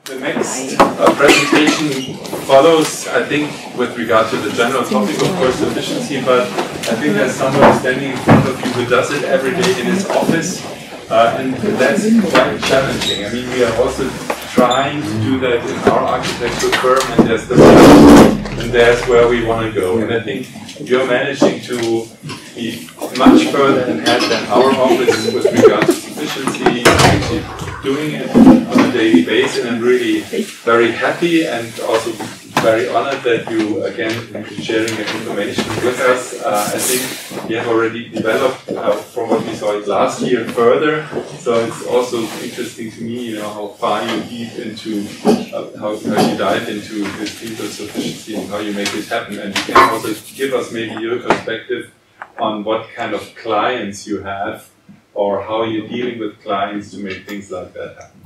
The next presentation follows, I think, with regard to the general topic, of course, efficiency, but I think there's somebody standing in front of you who does it every day in his office, and that's quite challenging. I mean, we are also trying to do that in our architectural firm, and there's the and there's where we want to go. And I think you're managing to be much further ahead than our office with regard to efficiency, actually doing it on a daily basis, and I'm really very happy and also very honored that you again sharing your information with us. I think we have already developed from what we saw last year further, so it's also interesting to me, you know, how far you deep into how you dive into this field of efficiency and how you make it happen, and you can also give us maybe your perspective on what kind of clients you have or how you're dealing with clients to make things like that happen.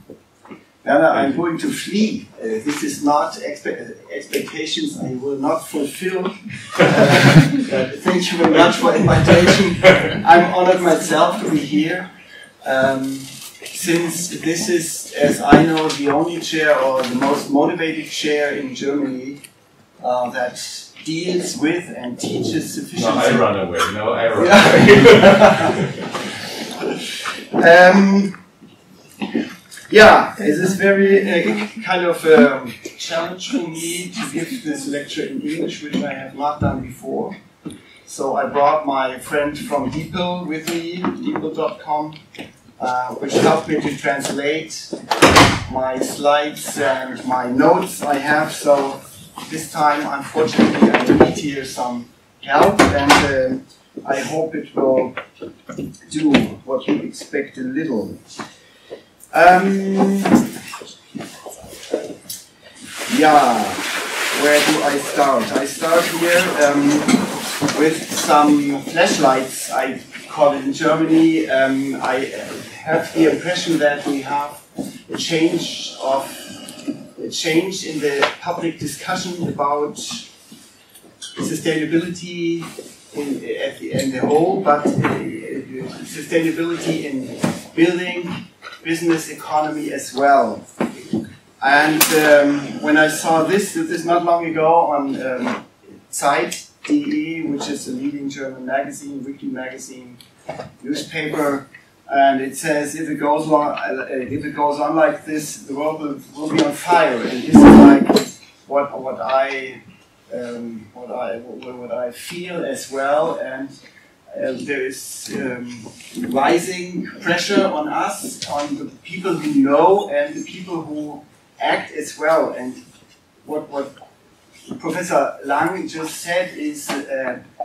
I'm going to flee. This is not expectations I will not fulfill. Thank you very much for the invitation. I'm honored myself to be here. Since this is, as I know, the only chair or the most motivated chair in Germany that deals with and teaches sufficiency. No, I run away. No, I run away. Yeah, it is very kind of challenge for me to give this lecture in English, which I have not done before. So I brought my friend from DeepL with me, deepl.com, which helped me to translate my slides and my notes I have. So this time, unfortunately, I need here some help, and I hope it will do what you expect a little. Yeah, where do I start? I start here with some flashlights, I call it in Germany. I have the impression that we have a change in the public discussion about sustainability in the whole, but sustainability in building, business, economy as well. And when I saw this not long ago on Zeit.de, which is a leading German magazine, weekly magazine, newspaper, and it says if it goes on like this, the world will be on fire. And this is like what I feel as well. And there is rising pressure on us, on the people who know and the people who act as well. And what Professor Lang just said is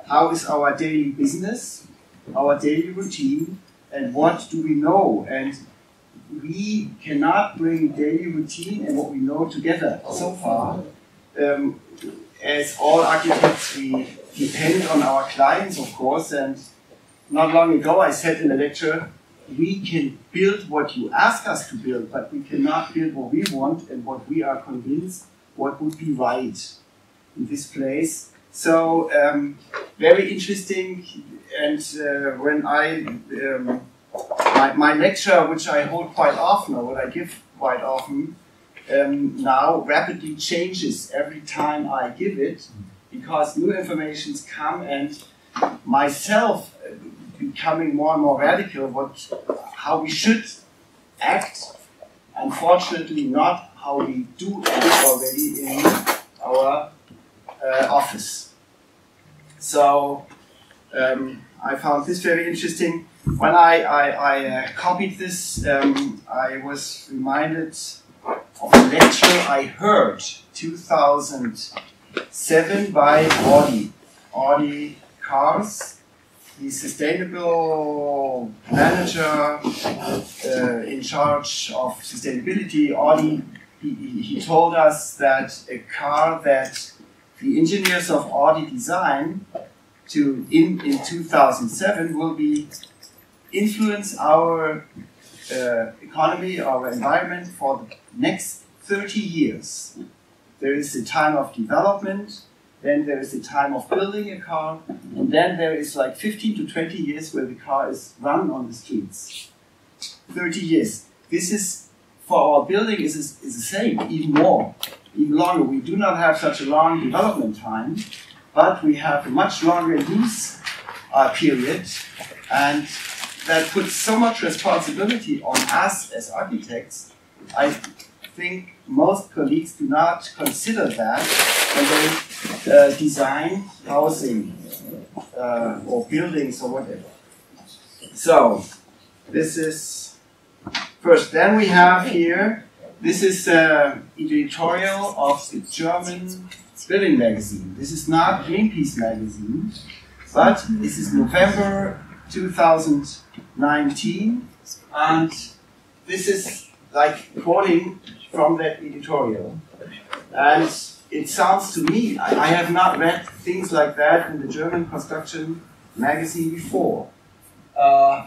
how is our daily business, our daily routine, and what do we know? And we cannot bring daily routine and what we know together so far. As all architects, we depend on our clients, of course, and not long ago I said in a lecture, we can build what you ask us to build, but we cannot build what we want and what we are convinced what would be right in this place. So, very interesting, and when my lecture, which I hold quite often, or what I give quite often, now rapidly changes every time I give it, because new informations come, and myself becoming more and more radical how we should act, unfortunately not how we do act already in our office. So I found this very interesting. When I copied this, I was reminded of a lecture I heard 2007 by Audi Cars, the sustainable manager in charge of sustainability. Audi, he told us that a car that the engineers of Audi designed in 2007 will be influence our economy, our environment for the next 30 years. There is a time of development, then there is a time of building a car, and then there is like 15 to 20 years where the car is run on the streets. 30 years. This is for our building is the same, even more, even longer. We do not have such a long development time, but we have a much longer use period, and that puts so much responsibility on us as architects. I think most colleagues do not consider that when they design housing or buildings or whatever. So, this is first. Then we have here, this is an editorial of the German building magazine. This is not Greenpeace magazine, but this is November 2019, and this is like quoting from that editorial. And it sounds to me, I have not read things like that in the German construction magazine before.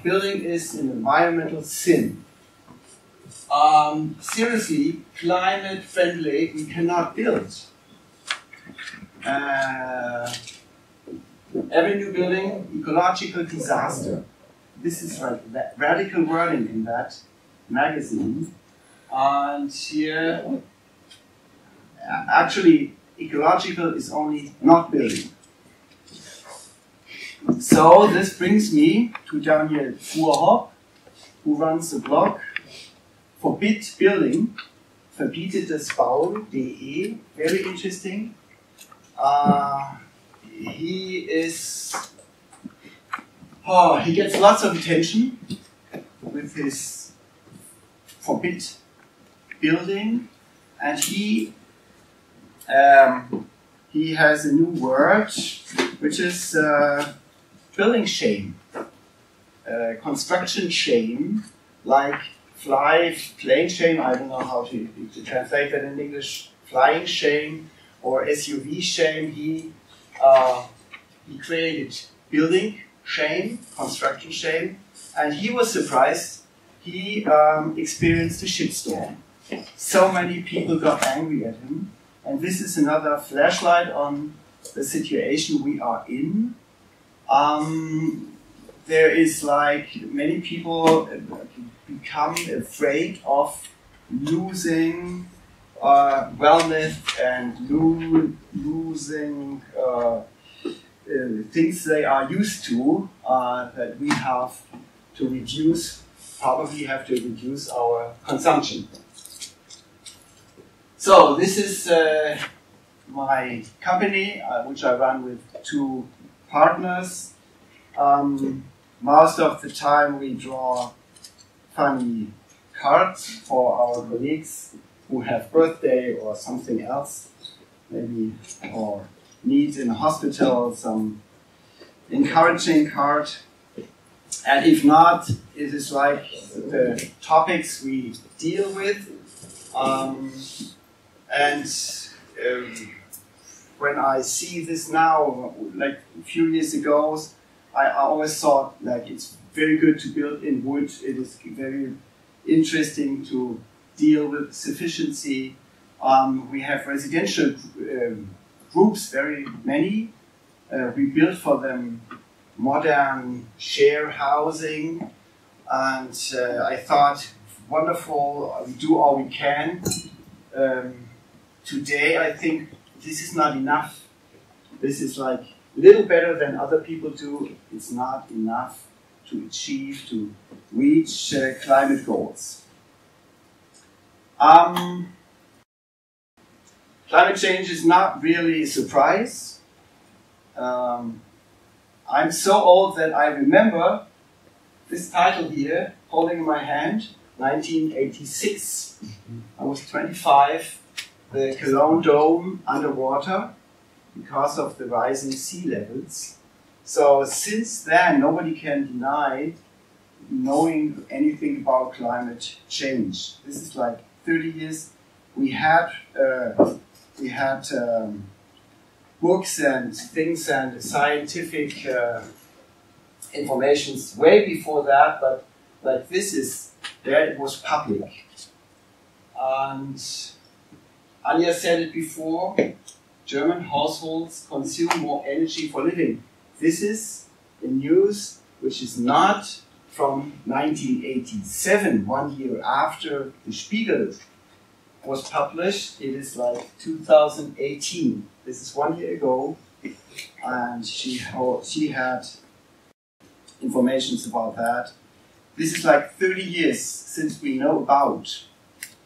Building is an environmental sin. Seriously, climate friendly, we cannot build. Every new building, ecological disaster. This is right, that radical wording in that magazine. And here, actually, ecological is only not building. So this brings me to Daniel Fuhrhoff, who runs a blog, Forbid Building, verbietetesbauen.de, very interesting. He gets lots of attention with his forbid building, and he has a new word, which is building shame, construction shame, like plane shame. I don't know how to translate that in English. Flying shame or SUV shame. He created building shame, construction shame, and he was surprised. He experienced a shitstorm. So many people got angry at him, and this is another flashlight on the situation we are in. There is like many people become afraid of losing wellness and losing things they are used to, that we have to reduce, probably have to reduce our consumption. So this is my company, which I run with 2 partners. Most of the time we draw funny cards for our colleagues who have birthday or something else, maybe, or need in a hospital some encouraging card. And if not, it is like the topics we deal with. When I see this now, like a few years ago, I always thought like it's very good to build in wood. It is very interesting to deal with sufficiency. We have residential groups, very many. We build for them modern share housing, and I thought, wonderful, we do all we can. Today I think this is not enough. This is like a little better than other people do. It's not enough to achieve, to reach climate goals. Climate change is not really a surprise. I'm so old that I remember this title here, holding in my hand, 1986. I was 25, the Cologne Dome underwater because of the rising sea levels. So since then, nobody can deny knowing anything about climate change. This is like 30 years. We had books and things and scientific informations way before that, but like this is, there it was public. And Anja said it before, German households consume more energy for living. This is a news which is not from 1987, 1 year after the Spiegel was published. It is like 2018. This is 1 year ago, and she had informations about that. This is like 30 years since we know about,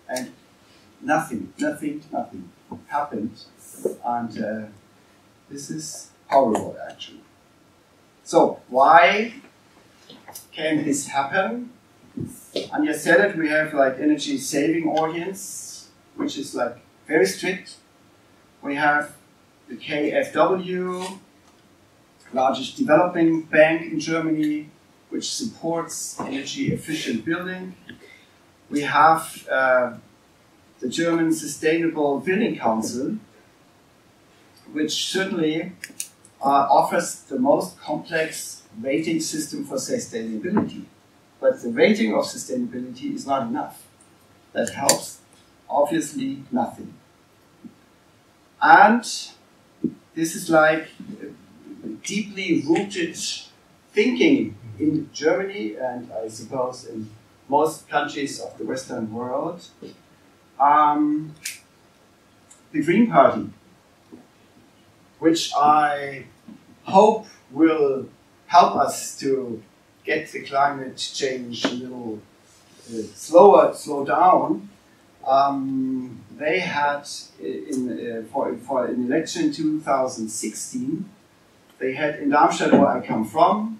and nothing happened, and this is horrible actually. So why can this happen? Anja said it, we have like energy saving audience, which is like very strict. We have the KfW, largest developing bank in Germany, which supports energy efficient building. We have the German Sustainable Building Council, which certainly offers the most complex rating system for sustainability. But the rating of sustainability is not enough. That helps, obviously, nothing. And this is like deeply rooted thinking in Germany, and I suppose in most countries of the Western world. The Green Party, which I hope will help us to get the climate change a little slow down. They had, for an election in 2016, they had in Darmstadt, where I come from,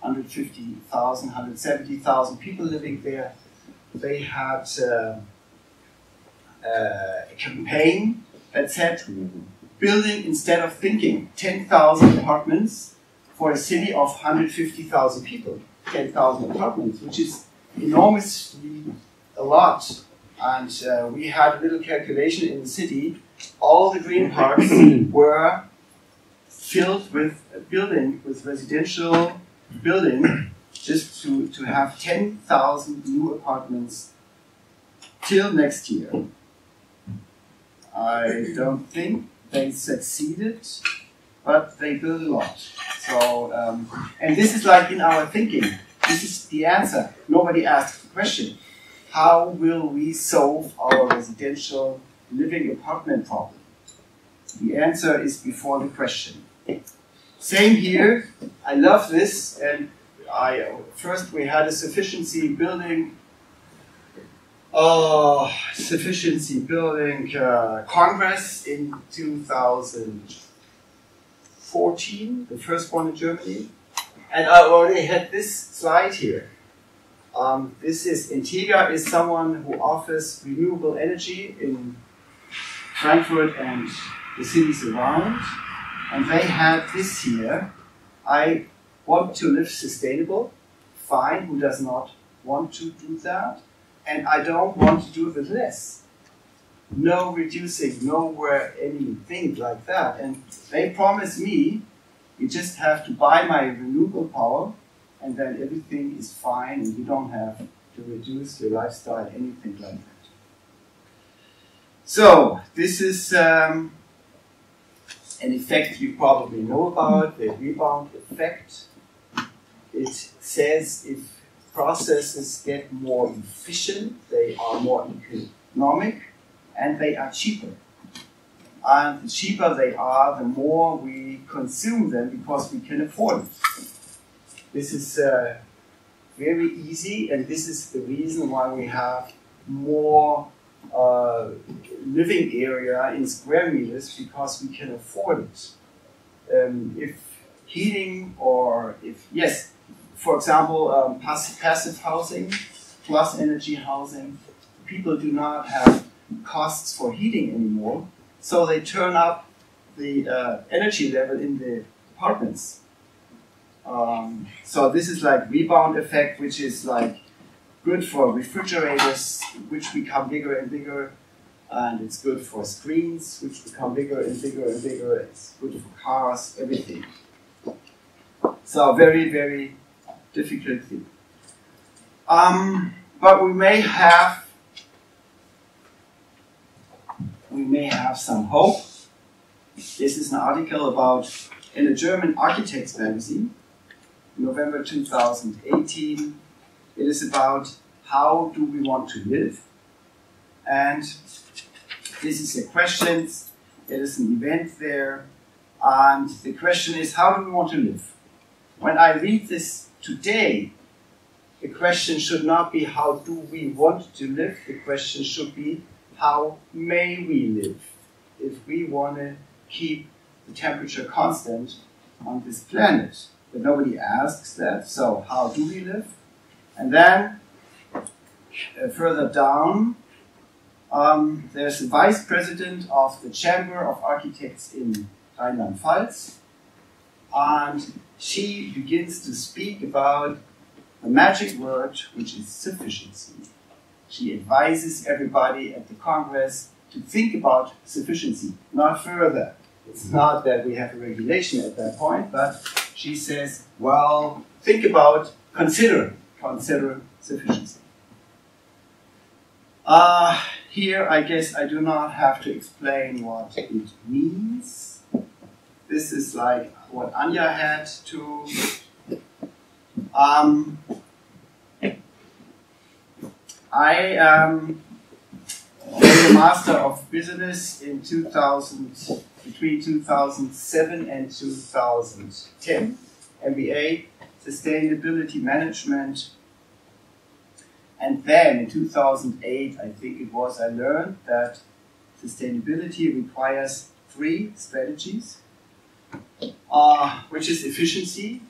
150,000, 170,000 people living there. They had a campaign that said, building instead of thinking, 10,000 apartments for a city of 150,000 people. 10,000 apartments, which is enormously a lot. And we had a little calculation in the city. All the green parks were filled with building, with residential building, just to have 10,000 new apartments till next year. I don't think they succeeded, but they built a lot. So, and this is like in our thinking. This is the answer. Nobody asked the question. How will we solve our residential living apartment problem? The answer is before the question. Same here. I love this. And first we had a sufficiency building Congress in 2014, the first one in Germany. And I already had this slide here. This is Einige, is someone who offers renewable energy in Frankfurt and the cities around. And they had this here. I want to live sustainable. Fine, who does not want to do that? And I don't want to do it with less. No reducing, nowhere anything like that. And they promise me, you just have to buy my renewable power, and then everything is fine, and you don't have to reduce your lifestyle, anything like that. So, this is an effect you probably know about, the rebound effect. It says if processes get more efficient, they are more economic, and they are cheaper. And the cheaper they are, the more we consume them because we can afford it. This is very easy, and this is the reason why we have more living area in square meters, because we can afford it. If heating or yes, for example, passive housing plus energy housing, people do not have costs for heating anymore, so they turn up the energy level in the apartments. So this is like rebound effect, which is like good for refrigerators, which become bigger and bigger, and it's good for screens, which become bigger and bigger and bigger. It's good for cars, everything. So very, very difficult thing. But we may have some hope. This is an article about in a German architects magazine. November 2018. It is about how do we want to live. And this is a question. It is an event there. And the question is, how do we want to live? When I read this today, the question should not be how do we want to live. The question should be how may we live if we want to keep the temperature constant on this planet. But nobody asks that, so how do we live? And then further down, there's the vice president of the Chamber of Architects in Rheinland-Pfalz, and she begins to speak about the magic word, which is sufficiency. She advises everybody at the Congress to think about sufficiency, not further. It's not that we have a regulation at that point, but she says, well, think about, consider sufficiency. Here, I guess I do not have to explain what it means. This is like what Anja had to. I did a Master of Business in between 2007 and 2010, MBA, Sustainability Management. And then in 2008, I think it was, I learned that sustainability requires 3 strategies, which is efficiency,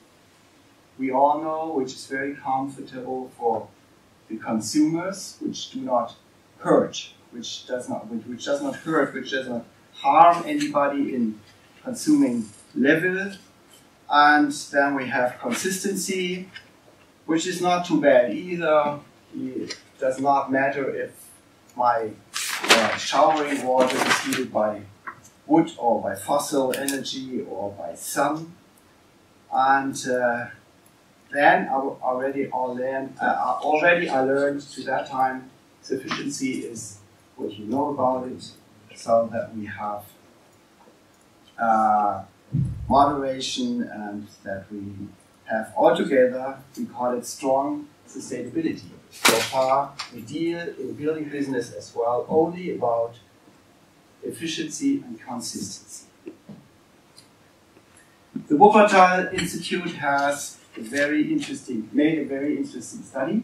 we all know, which is very comfortable for the consumers, which do not hurt, which does not harm anybody in consuming level. And then we have consistency, which is not too bad either. It does not matter if my showering water is heated by wood or by fossil energy or by sun. And then I learned to that time sufficiency is what you know about it, so that we have moderation and that we have altogether, we call it strong sustainability. So far, we deal in building business as well only about efficiency and consistency. The Wuppertal Institute has made a very interesting study.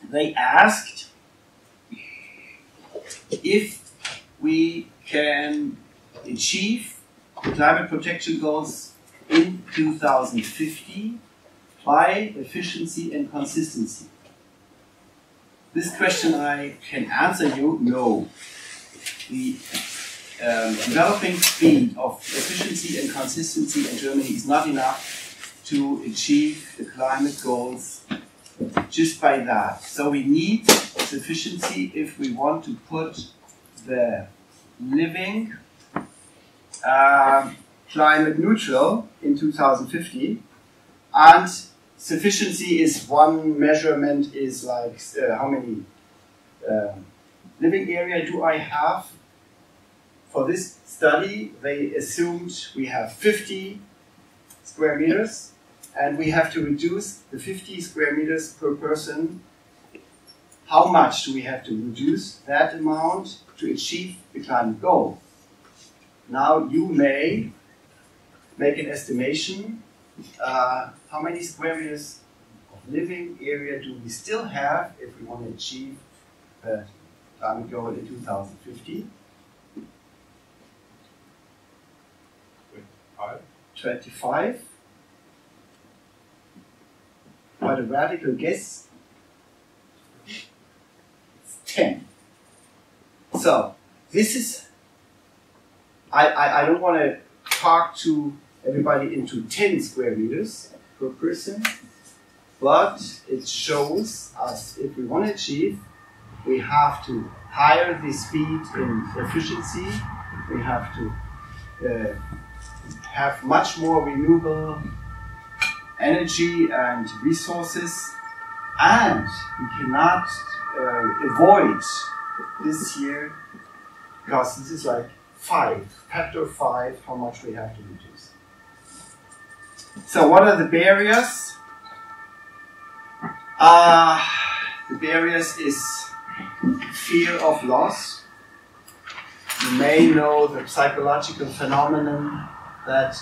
They asked if we can achieve the climate protection goals in 2050 by efficiency and consistency. This question I can answer you, no. The developing speed of efficiency and consistency in Germany is not enough to achieve the climate goals just by that. So we need sufficiency if we want to put the living climate neutral in 2050, and sufficiency is one measurement is like how many living area do I have. For this study, they assumed we have 50 square meters, and we have to reduce the 50 square meters per person. How much do we have to reduce that amount to achieve the climate goal? Now you may make an estimation. How many square meters of living area do we still have if we want to achieve the climate goal in 2050? 25. Quite a radical guess. It's 10. So this is, I don't want to talk to everybody into 10 square meters per person, but it shows us if we want to achieve, we have to higher the speed in efficiency, we have to have much more renewable energy and resources, and we cannot avoid this year, because this is like factor 5, how much we have to reduce. So what are the barriers? The barriers is fear of loss. You may know the psychological phenomenon that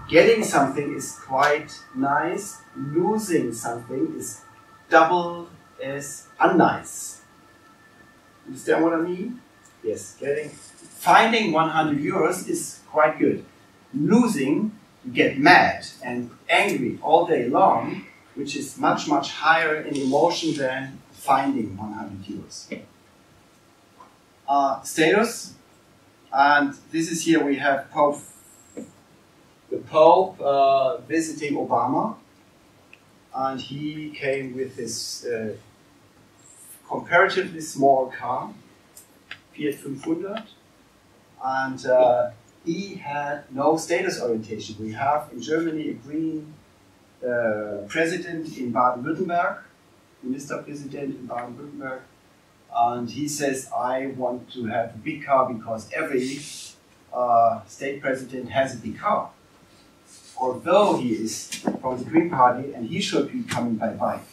getting something is quite nice, losing something is double as unnice. Understand what I mean? Yes, finding 100 euros is quite good. Losing, you get mad and angry all day long, which is much, much higher in emotion than finding 100 euros. Status, and this is here we have the Pope visiting Obama, and he came with his comparatively small car, Fiat 500, and he had no status orientation. We have in Germany a green president in Baden-Württemberg, Minister President in Baden-Württemberg, and he says, I want to have a big car because every state president has a big car. Although he is from the Green Party and he should be coming by bike.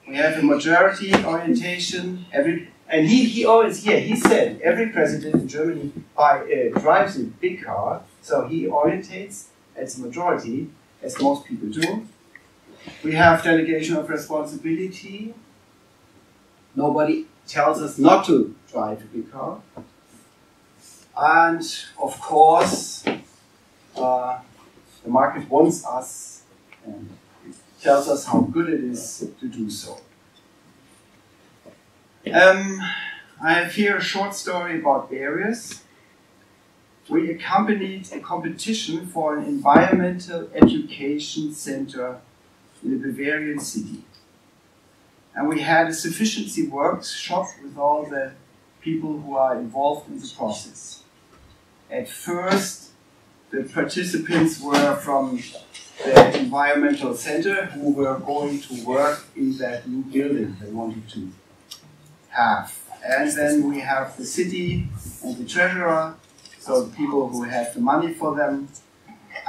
We have a majority orientation. He said every president in Germany drives a big car, so he orientates as a majority, as most people do. We have delegation of responsibility. Nobody tells us not to drive a big car. And of course, the market wants us and tells us how good it is to do so. I have here a short story about barriers. We accompanied a competition for an environmental education center in a Bavarian city. And we had a sufficiency workshop with all the people who are involved in the process. At first, the participants were from the environmental center who were going to work in that new building they wanted to have. And then we have the city and the treasurer, so the people who had the money for them.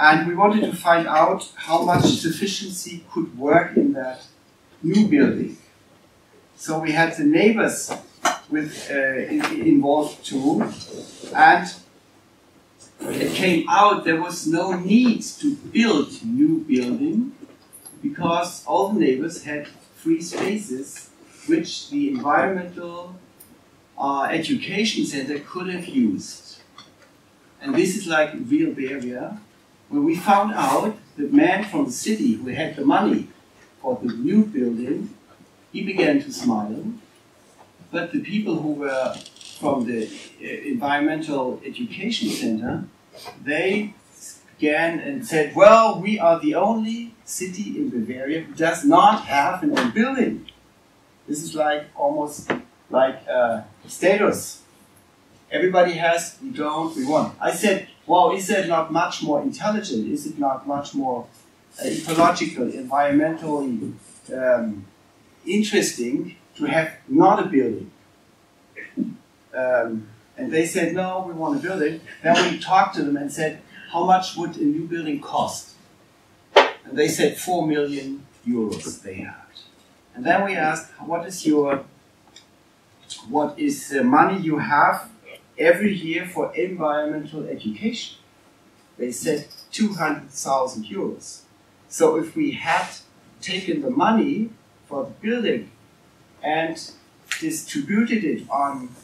And we wanted to find out how much sufficiency could work in that new building. So we had the neighbors involved too, and it came out there was no need to build new building because all the neighbors had free spaces which the environmental education center could have used. And this is like a real barrier where we found out the man from the city who had the money for the new building, he began to smile, but the people who were from the environmental education center, they began and said, well, we are the only city in Bavaria who does not have an own building. This is like almost like status. Everybody has, we don't, we want. I said, well, is that not much more intelligent? Is it not much more ecological, environmentally interesting to have not a building? And they said, no, we want a building. Then we talked to them and said, how much would a new building cost? And they said 4 million euros they had. And then we asked, what is the money you have every year for environmental education? They said 200,000 euros. So if we had taken the money for the building and distributed it on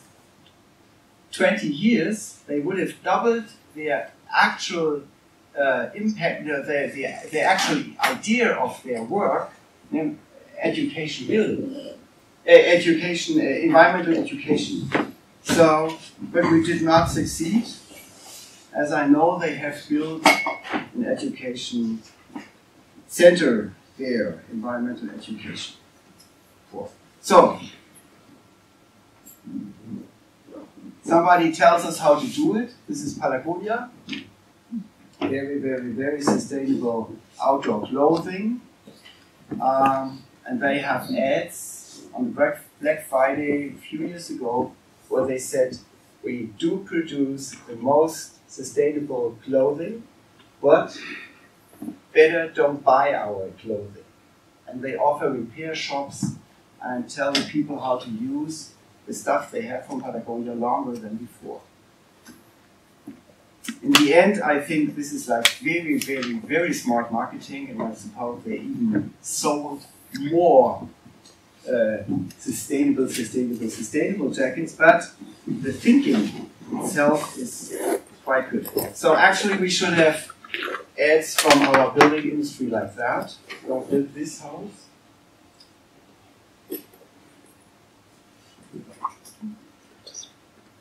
20 years, they would have doubled their actual impact, the actual idea of their work, education building, environmental education. So, but we did not succeed. As I know, they have built an education center there, environmental education. So, somebody tells us how to do it. This is Patagonia. Very, very, very sustainable outdoor clothing. And they have ads on Black Friday a few years ago where they said, we do produce the most sustainable clothing, but better don't buy our clothing. And they offer repair shops and tell the people how to use the stuff they have from Patagonia longer than before. In the end, I think this is like very, very, very smart marketing, and I suppose they even sold more sustainable jackets, but the thinking itself is quite good. So actually we should have ads from our building industry like that. We'll build this house.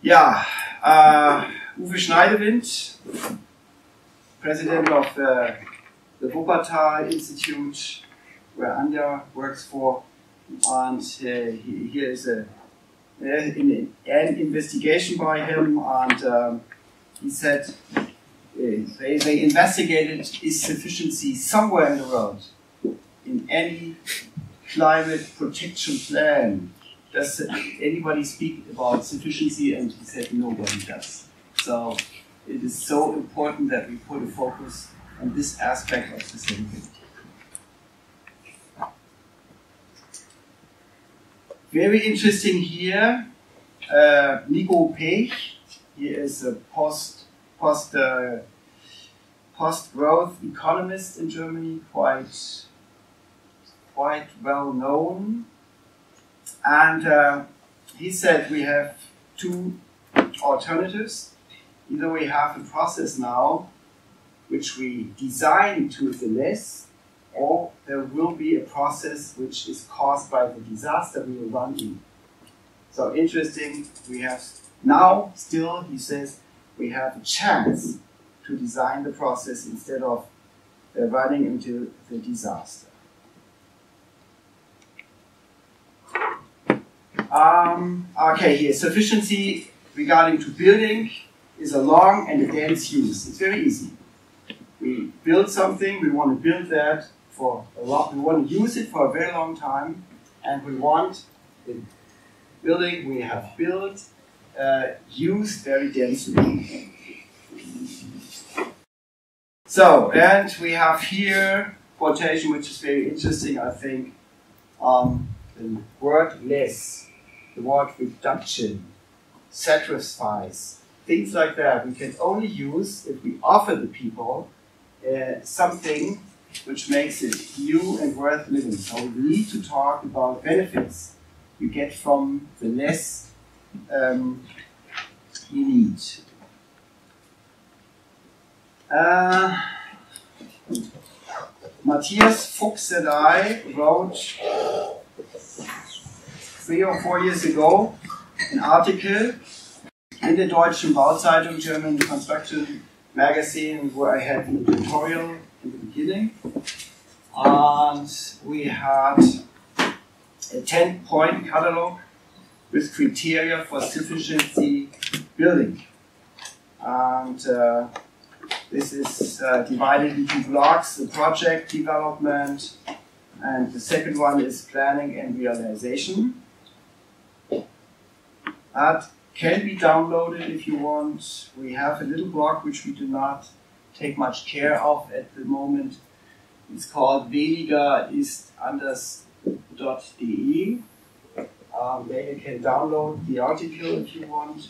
Yeah, Uwe Schneidewind, president of the Wuppertal Institute, where Anja works for, and here is an investigation by him, and he said they investigated is sufficiency somewhere in the world, in any climate protection plan. Does anybody speak about sufficiency? And he said nobody does. So it is so important that we put a focus on this aspect of sustainability. Very interesting here, Nico Pech. He is a post-growth economist in Germany, quite well known. And he said we have two alternatives. Either we have a process now which we design to the less, or there will be a process which is caused by the disaster we will run in. So interesting, we have now still, he says, we have a chance to design the process instead of running into the disaster. Okay, here, sufficiency regarding to building is a long and a dense use. It's very easy. We build something, we want to build that for a lot, we want to use it for a very long time, and we want the building we have built used very densely. So, and we have here quotation which is very interesting, I think, the word less, the word reduction, sacrifice, things like that we can only use if we offer the people something which makes it new and worth living. So we need to talk about benefits you get from the less you need. Matthias Fuchs and I wrote 3 or 4 years ago an article in the Deutschen Bauzeitung, German construction magazine, where I had an editorial in the beginning. And we had a 10-point catalog with criteria for sufficiency building. And this is divided into blocks: the project development, and the second one is planning and realization. That can be downloaded if you want. We have a little blog which we do not take much care of at the moment. It's called weniger-ist-anders.de. There you can download the article if you want.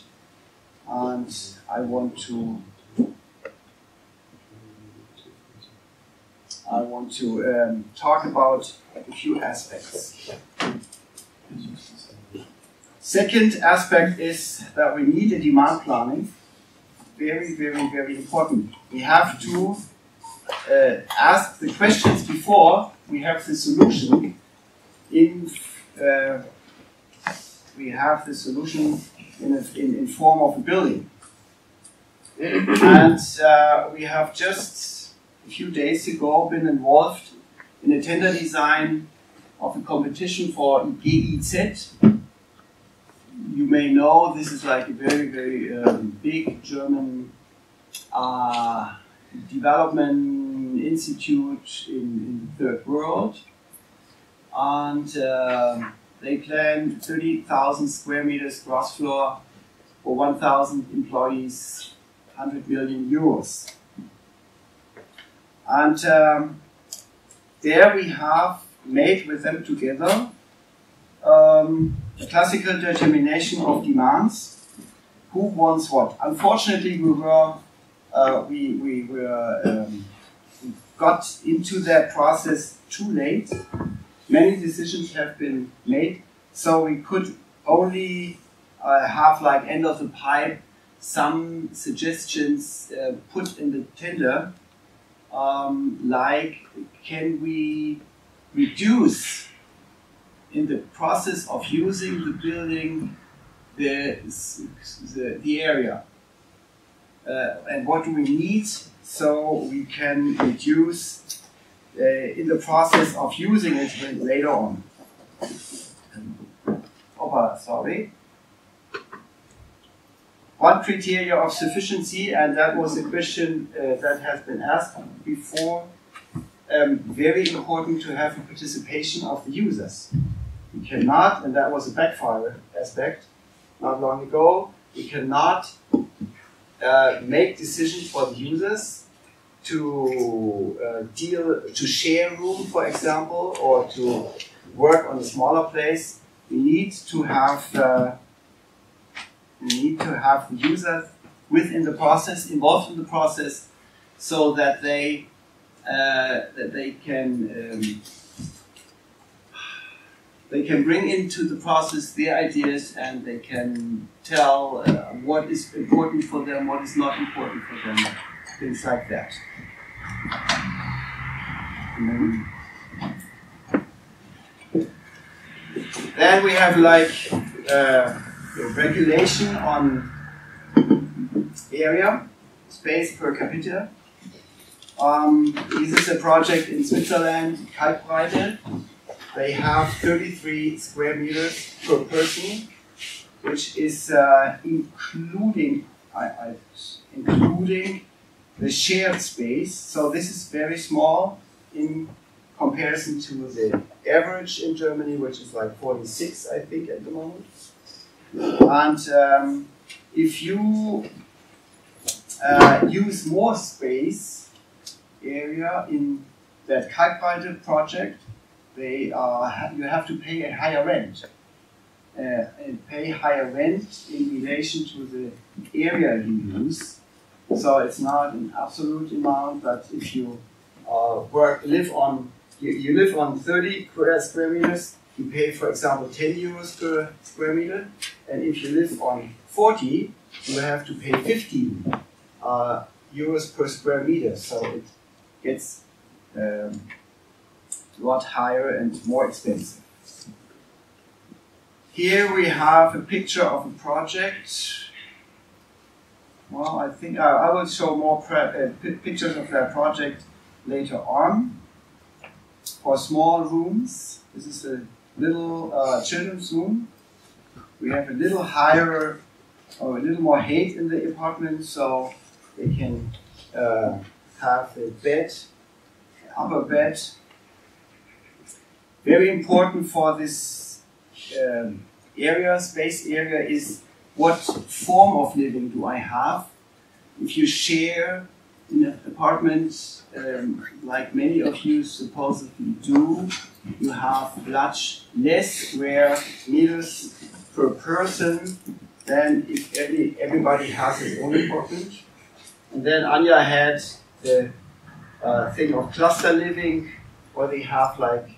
And I want to talk about a few aspects. Second aspect is that we need a demand planning. Very, very, very important. We have to ask the questions before we have the solution in form of a building. And we have just a few days ago been involved in a tender design of a competition for GIZ. You may know this is like a very, very big German development institute in the third world. And they plan 30,000 square meters gross floor for 1,000 employees, 100 million euros. And there we have made with them together a classical determination of demands. Who wants what? Unfortunately, we got into that process too late. Many decisions have been made, so we could only have, like, end of the pipe, some suggestions put in the tender, like, can we reduce in the process of using the building the area, and what do we need so we can reduce in the process of using it later on. Sorry. One criteria of sufficiency, and that was a question that has been asked before, very important to have a participation of the users. We cannot, and that was a backfire aspect not long ago, we cannot make decisions for the users to share room, for example, or to work on a smaller place. We need to have the users within the process, involved in the process, so that they can bring into the process their ideas, and they can tell what is important for them, what is not important for them, things like that. Then we have, like, regulation on area, space per capita. This is a project in Switzerland, Kalkbreite. They have 33 square meters per person, which is including the shared space. So this is very small in comparison to the average in Germany, which is like 46, I think, at the moment. And if you use more space area in that Kalkbreite project, you have to pay a higher rent. And pay higher rent in relation to the area you use. So it's not an absolute amount, but if you live on 30 square meters, you pay, for example, 10 euros per square meter. And if you live on 40, you have to pay 15 euros per square meter. So it gets a lot higher and more expensive. Here we have a picture of a project. Well, I think I will show more pictures of that project later on. For small rooms, this is a little children's room. We have a little higher or a little more height in the apartment, so they can have a bed, upper bed. Very important for this space area, is what form of living do I have? If you share in an apartment, like many of you supposedly do, you have much less square meters per person than if everybody has his own apartment. And then Anja had the thing of cluster living, where they have like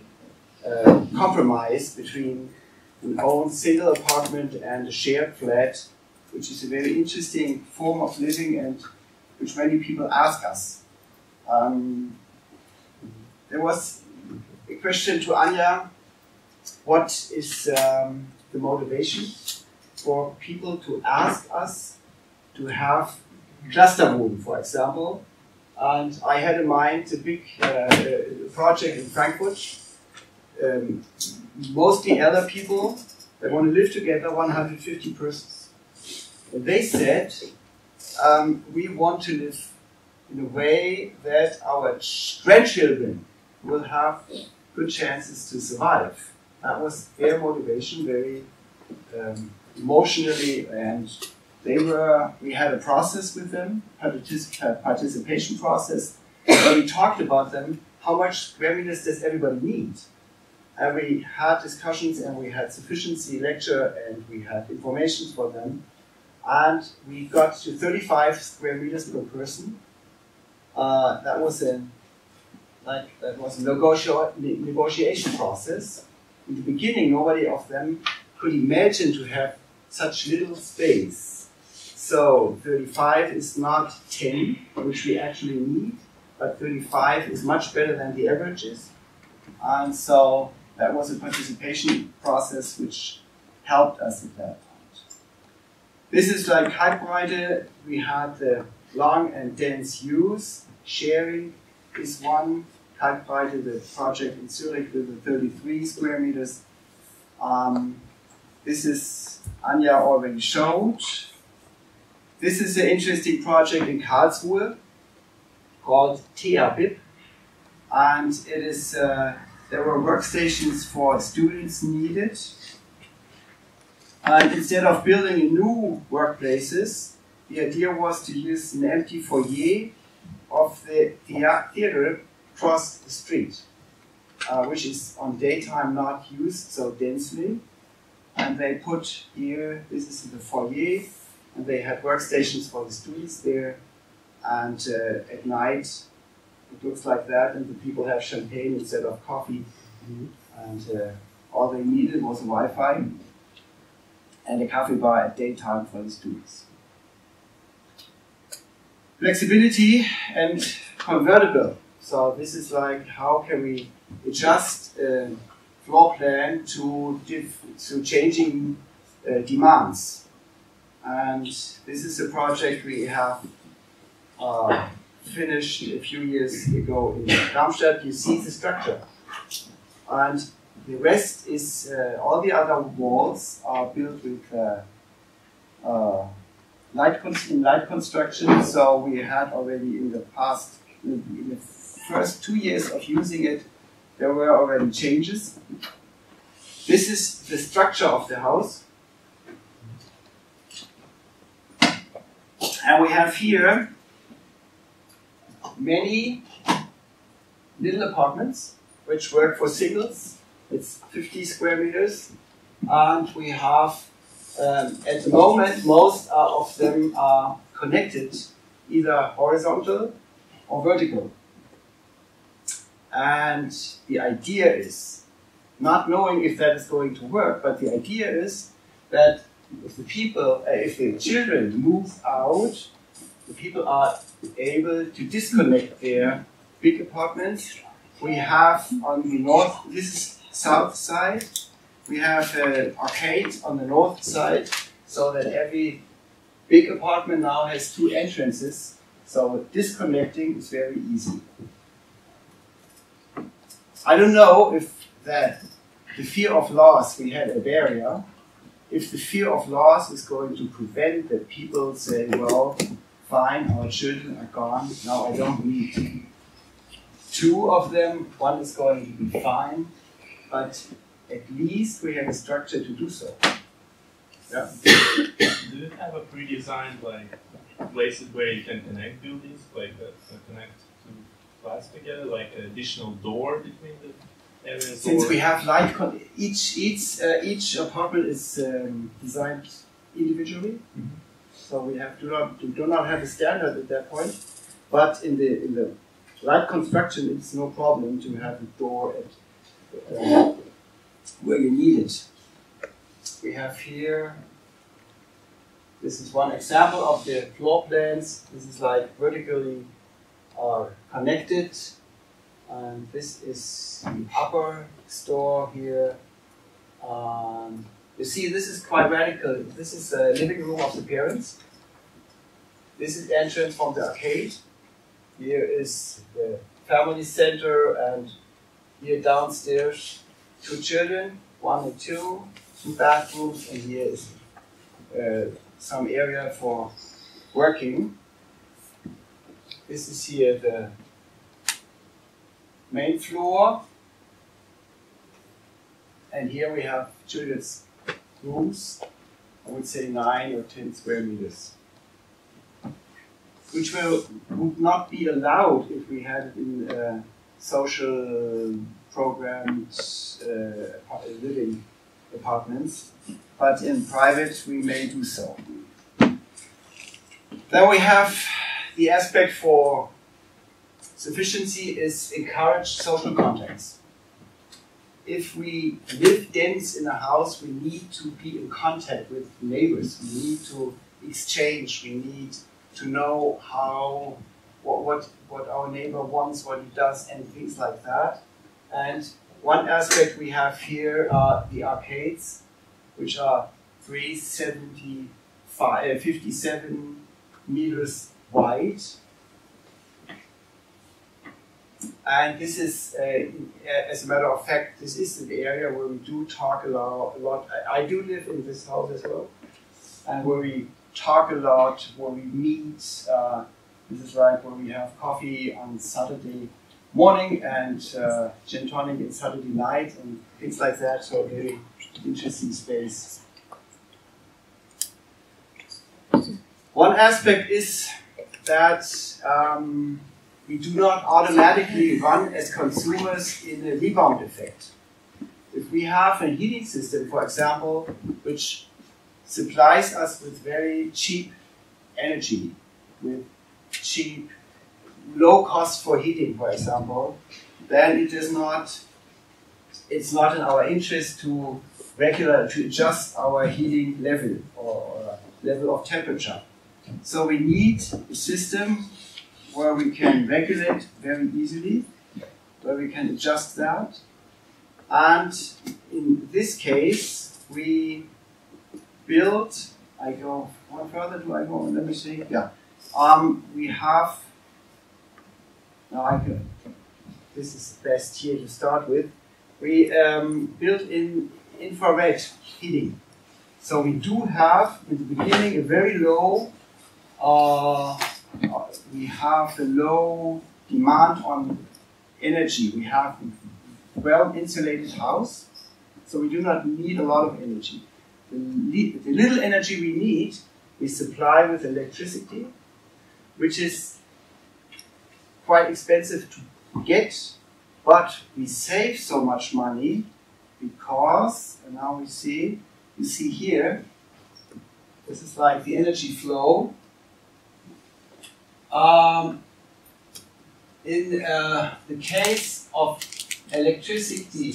compromise between an own single apartment and a shared flat, which is a very interesting form of living and which many people ask us. There was a question to Anja, what is the motivation for people to ask us to have Clusterwohnen, for example? And I had in mind a big project in Frankfurt. Mostly elder people that want to live together, 150 persons. And they said, we want to live in a way that our grandchildren will have good chances to survive. That was their motivation, very emotionally, and we had a process with them, participation process, when we talked about them, how much square meters does everybody need? And we had discussions and we had sufficiency lecture and we had information for them. And we got to 35 square meters per person. That was a negotiation process. In the beginning, nobody of them could imagine to have such little space. So 35 is not 10, which we actually need, but 35 is much better than the averages. And so that was a participation process which helped us at that point. This is like Kalkbreite. We had the long and dense use. Sharing is one. Kalkbreite, the project in Zurich with the 33 square meters. This is Anja already showed. This is an interesting project in Karlsruhe called THBIP, and it is there were workstations for students needed. And instead of building new workplaces, the idea was to use an empty foyer of the theater across the street, which is on daytime not used so densely. And they put here, this is the foyer, and they had workstations for the students there. And at night, it looks like that, and the people have champagne instead of coffee. And all they needed was Wi-Fi and a coffee bar at daytime for the students. Flexibility and convertible. So this is like, how can we adjust a floor plan to changing demands. And this is a project we have finished a few years ago in Darmstadt. You see the structure. And the rest is, all the other walls are built with light construction. So we had already in the past, in the first 2 years of using it, there were already changes. This is the structure of the house. And we have here many little apartments which work for singles. It's 50 square meters. And we have, at the moment, most of them are connected, either horizontal or vertical. And the idea is, not knowing if that is going to work, but the idea is that if the people, if the children move out, the people are able to disconnect their big apartments. We have on the north, this is south side, we have an arcade on the north side, so that every big apartment now has 2 entrances, so disconnecting is very easy. I don't know if the fear of loss, we had a barrier, if the fear of loss is going to prevent that people say, well, fine, our children are gone, now I don't need 2 of them, 1 is going to be fine, but at least we have a structure to do so. Yeah. Do you have a pre-designed like places where you can connect buildings, like connect 2 flats together, like an additional door between the areas? Since we have light, each apartment is designed individually, so we do not have a standard at that point. But in the light construction, it's no problem to have a door at where you need it. We have here. This is one example of the floor plans. This is like vertically connected. And this is the upper store here. You see, this is quite radical. This is the living room of the parents. This is entrance from the arcade. Here is the family center, and here downstairs, 2 children, 1 and 2, 2 bathrooms, and here is some area for working. This is here the main floor, and here we have children's rooms. I would say 9 or 10 square meters. which would not be allowed if we had it in social programs, living apartments, but in private we may do so. Then we have the aspect for sufficiency is encourage social contacts. If we live dense in a house, we need to be in contact with neighbors. We need to exchange. We need to know how, what our neighbor wants, what he does, and things like that. And one aspect we have here are the arcades, which are 57 meters wide. And this is, as a matter of fact, this is an area where we do talk a lot. I do live in this house as well, and where we talk a lot, where we meet. This is like where we have coffee on Saturday morning and gin tonic on Saturday night and things like that. So a very interesting space. One aspect is that we do not automatically run as consumers in a rebound effect. If we have a heating system, for example, which supplies us with very cheap energy, with cheap, low cost for heating, for example, then it's not in our interest to adjust our heating level or level of temperature. So we need a system where we can regulate very easily, where we can adjust that. And in this case, we built, I go one further, do I go, let me see, yeah. We have, now I can, this is best here to start with. We built in infrared heating. So we do have, in the beginning, a very low, we have a low demand on energy. We have a well-insulated house, so we do not need a lot of energy. The little energy we need, we supply with electricity, which is quite expensive to get, but we save so much money because, and now you see here, this is like the energy flow. In the case of electricity,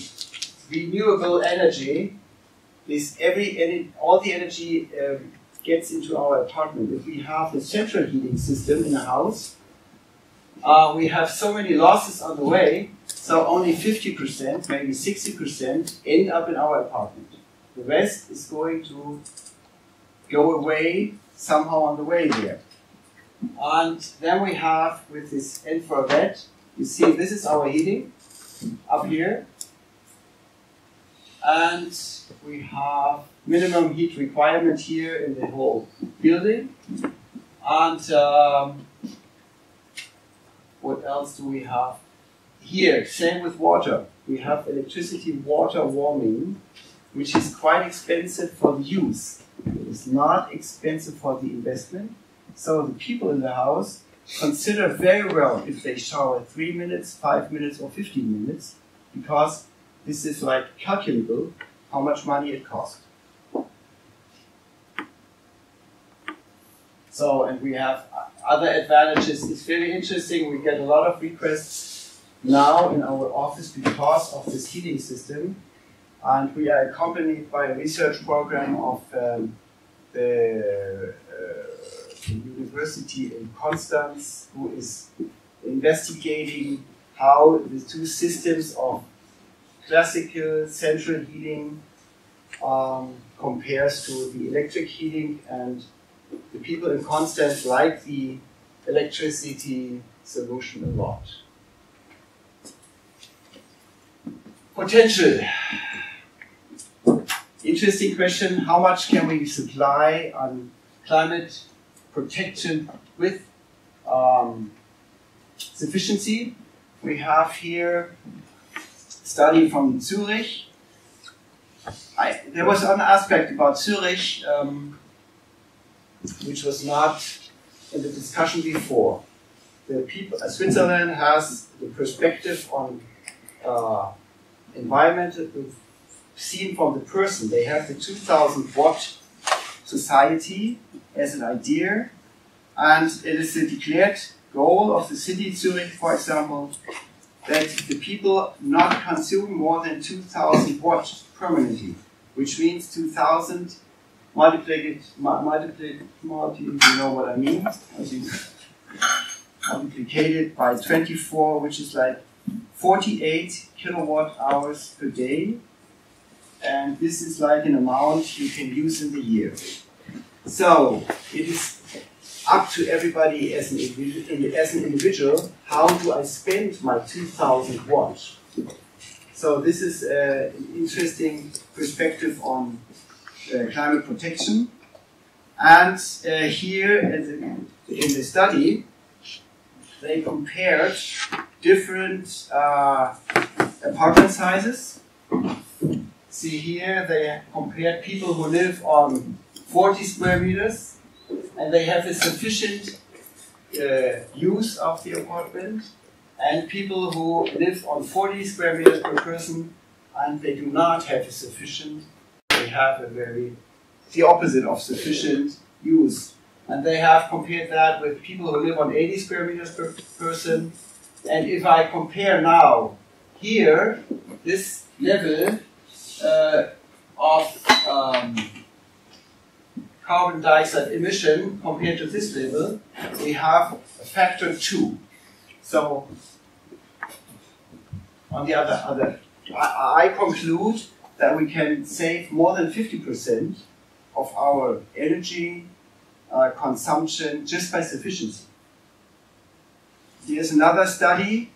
renewable energy, all the energy gets into our apartment. If we have a central heating system in a house, we have so many losses on the way, so only 50%, maybe 60% end up in our apartment. The rest is going to go away somehow on the way there. And then we have, with this infrared, you see this is our heating up here. And we have minimum heat requirement here in the whole building. And what else do we have? Here, same with water. We have electricity water warming, which is quite expensive for the use. It is not expensive for the investment. So the people in the house consider very well if they shower 3 minutes, 5 minutes, or 15 minutes, because this is like calculable how much money it costs. So, and we have other advantages. It's very interesting. We get a lot of requests now in our office because of this heating system. And we are accompanied by a research program of the university in Constance, who is investigating how the two systems of classical central heating compares to the electric heating, and the people in Constance like the electricity solution a lot. Potential. Interesting question, how much can we supply on climate protection with sufficiency? We have here a study from Zurich. There was an aspect about Zurich which was not in the discussion before. The people, Switzerland has the perspective on environmental seen from the person. They have the 2000 watt society as an idea, and it is the declared goal of the city Zurich, for example, that the people not consume more than 2000 watt permanently, which means 2000 multiplied, you know what I mean? Multiplied by 24, which is like 48 kilowatt hours per day. And this is like an amount you can use in the year. So it is up to everybody as an individual, how do I spend my 2000 watts? So this is an interesting perspective on climate protection. And here in the study, they compared different apartment sizes. See here, they compared people who live on 40 square meters, and they have a sufficient use of the apartment, and people who live on 40 square meters per person, and they do not have a sufficient, they have the opposite of sufficient use. And they have compared that with people who live on 80 square meters per person. And if I compare now here, this level of carbon dioxide emission compared to this level, we have a factor 2. So, on the other I conclude that we can save more than 50% of our energy consumption just by sufficiency. Here's another study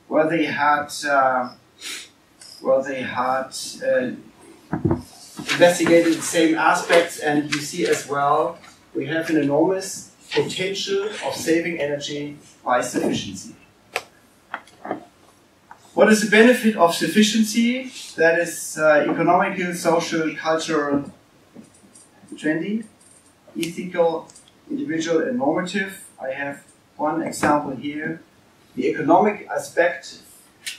where they had investigated the same aspects, and you see as well we have an enormous potential of saving energy by sufficiency. What is the benefit of sufficiency? That is economical, social, cultural, trendy, ethical, individual, and normative. I have one example here. The economic aspect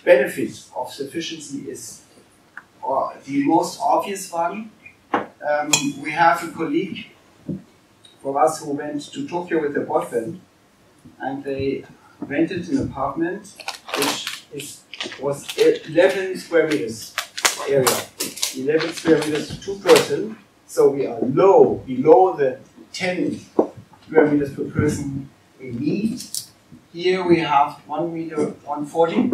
benefit of sufficiency is the most obvious one. We have a colleague from us who went to Tokyo with their boyfriend, and they rented an apartment which was 11 square meters area. 11 square meters per person, so we are below the 10 square meters per person we need. Here we have 1 meter 140.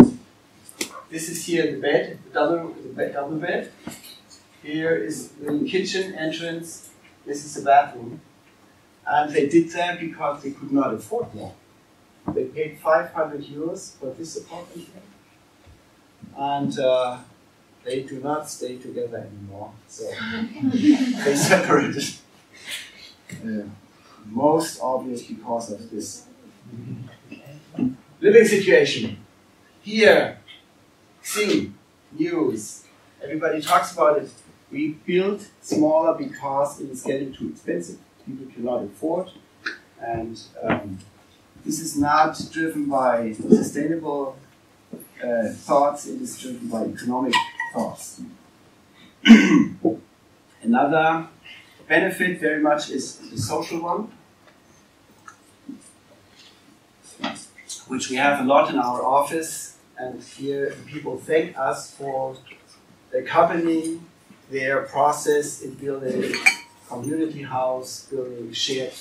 This is here the bed, the double bed. Here is the kitchen entrance. This is the bathroom. And they did that because they could not afford more. They paid 500 euros for this apartment. And they do not stay together anymore. So they separated. Most obvious because of this. Living situation. Here, Xing, news. Everybody talks about it. We build smaller because it is getting too expensive. People cannot afford. And this is not driven by sustainable thoughts, it is driven by economic thoughts. Another benefit very much is the social one, which we have a lot in our office, and here people thank us for accompanying their process in building community house, building shared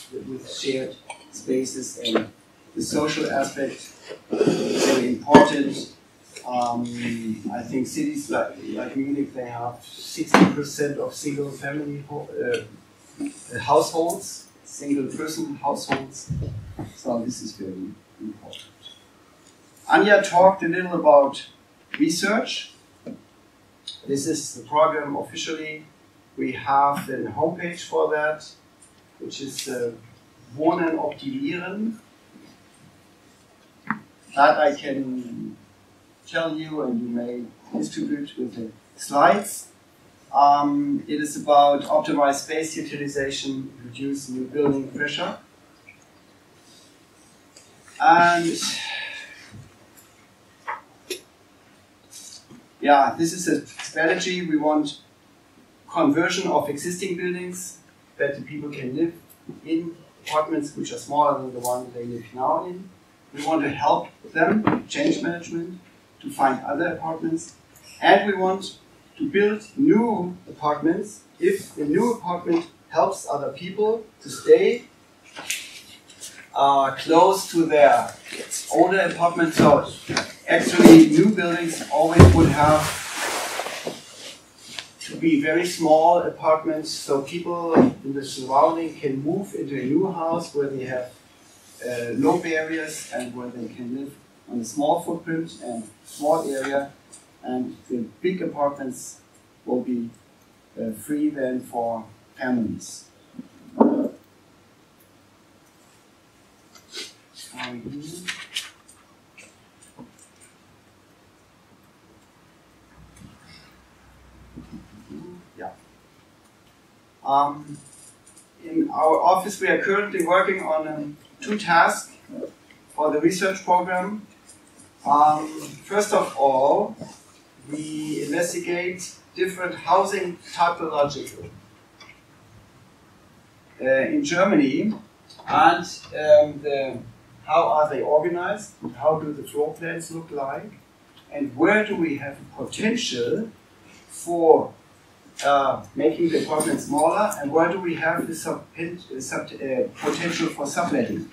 spaces, and the social aspect is very important. I think cities like Munich, they have 60% of single family households, single person households. So this is very important. Anja talked a little about research. This is the program officially. We have a homepage for that, which is Wohnen optimieren. That I can tell you, and you may distribute with the slides. It is about optimized space utilization, reduce new building pressure. And yeah, this is a strategy. We want conversion of existing buildings that the people can live in, apartments which are smaller than the one they live now in. We want to help them, change management, to find other apartments. And we want to build new apartments if the new apartment helps other people to stay close to their older apartment. So actually new buildings always would have to be very small apartments so people in the surrounding can move into a new house where they have low barriers and where they can live on a small footprint and small area, and the big apartments will be free then for families. Yeah. In our office we are currently working on 2 tasks for the research program. First of all, we investigate different housing typological in Germany, and how are they organized, how do the floor plans look like, and where do we have potential for making the apartment smaller, and where do we have the potential for subletting.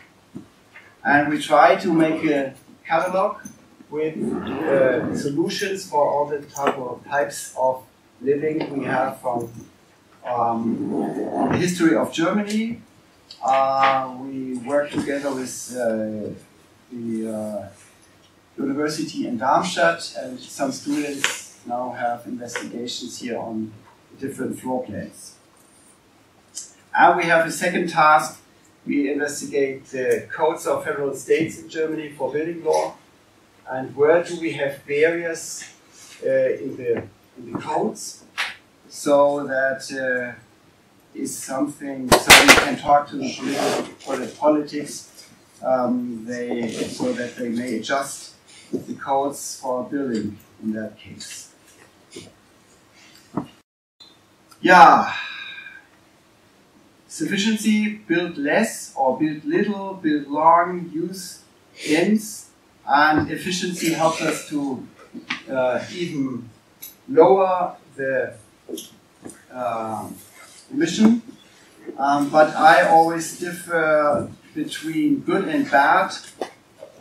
And we try to make a catalog with solutions for all the types of living we have from the history of Germany. We work together with the University in Darmstadt, and some students now have investigations here on different floor plans. And we have a second task. We investigate the codes of federal states in Germany for building law, and where do we have barriers in the codes, so that is something, so we can talk to the politics, so that they may adjust the codes for building in that case. Yeah. Sufficiency, build less or build little, build long, use dense, and efficiency helps us to even lower the emission. But I always differ between good and bad.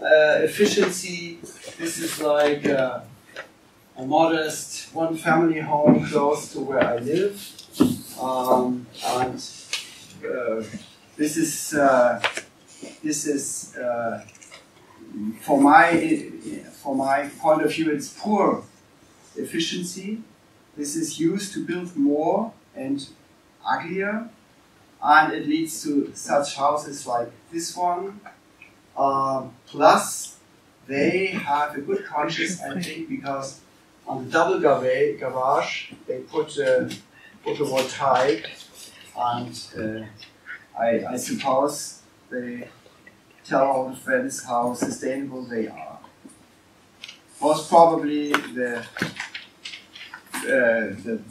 Efficiency, this is like a modest one-family home close to where I live, and this is for my point of view, it's poor efficiency. This is used to build more and uglier, and it leads to such houses like this one. Plus, they have a good conscience, I think, because on the double garage they put photovoltaic, and I suppose they tell all the friends how sustainable they are. Most probably the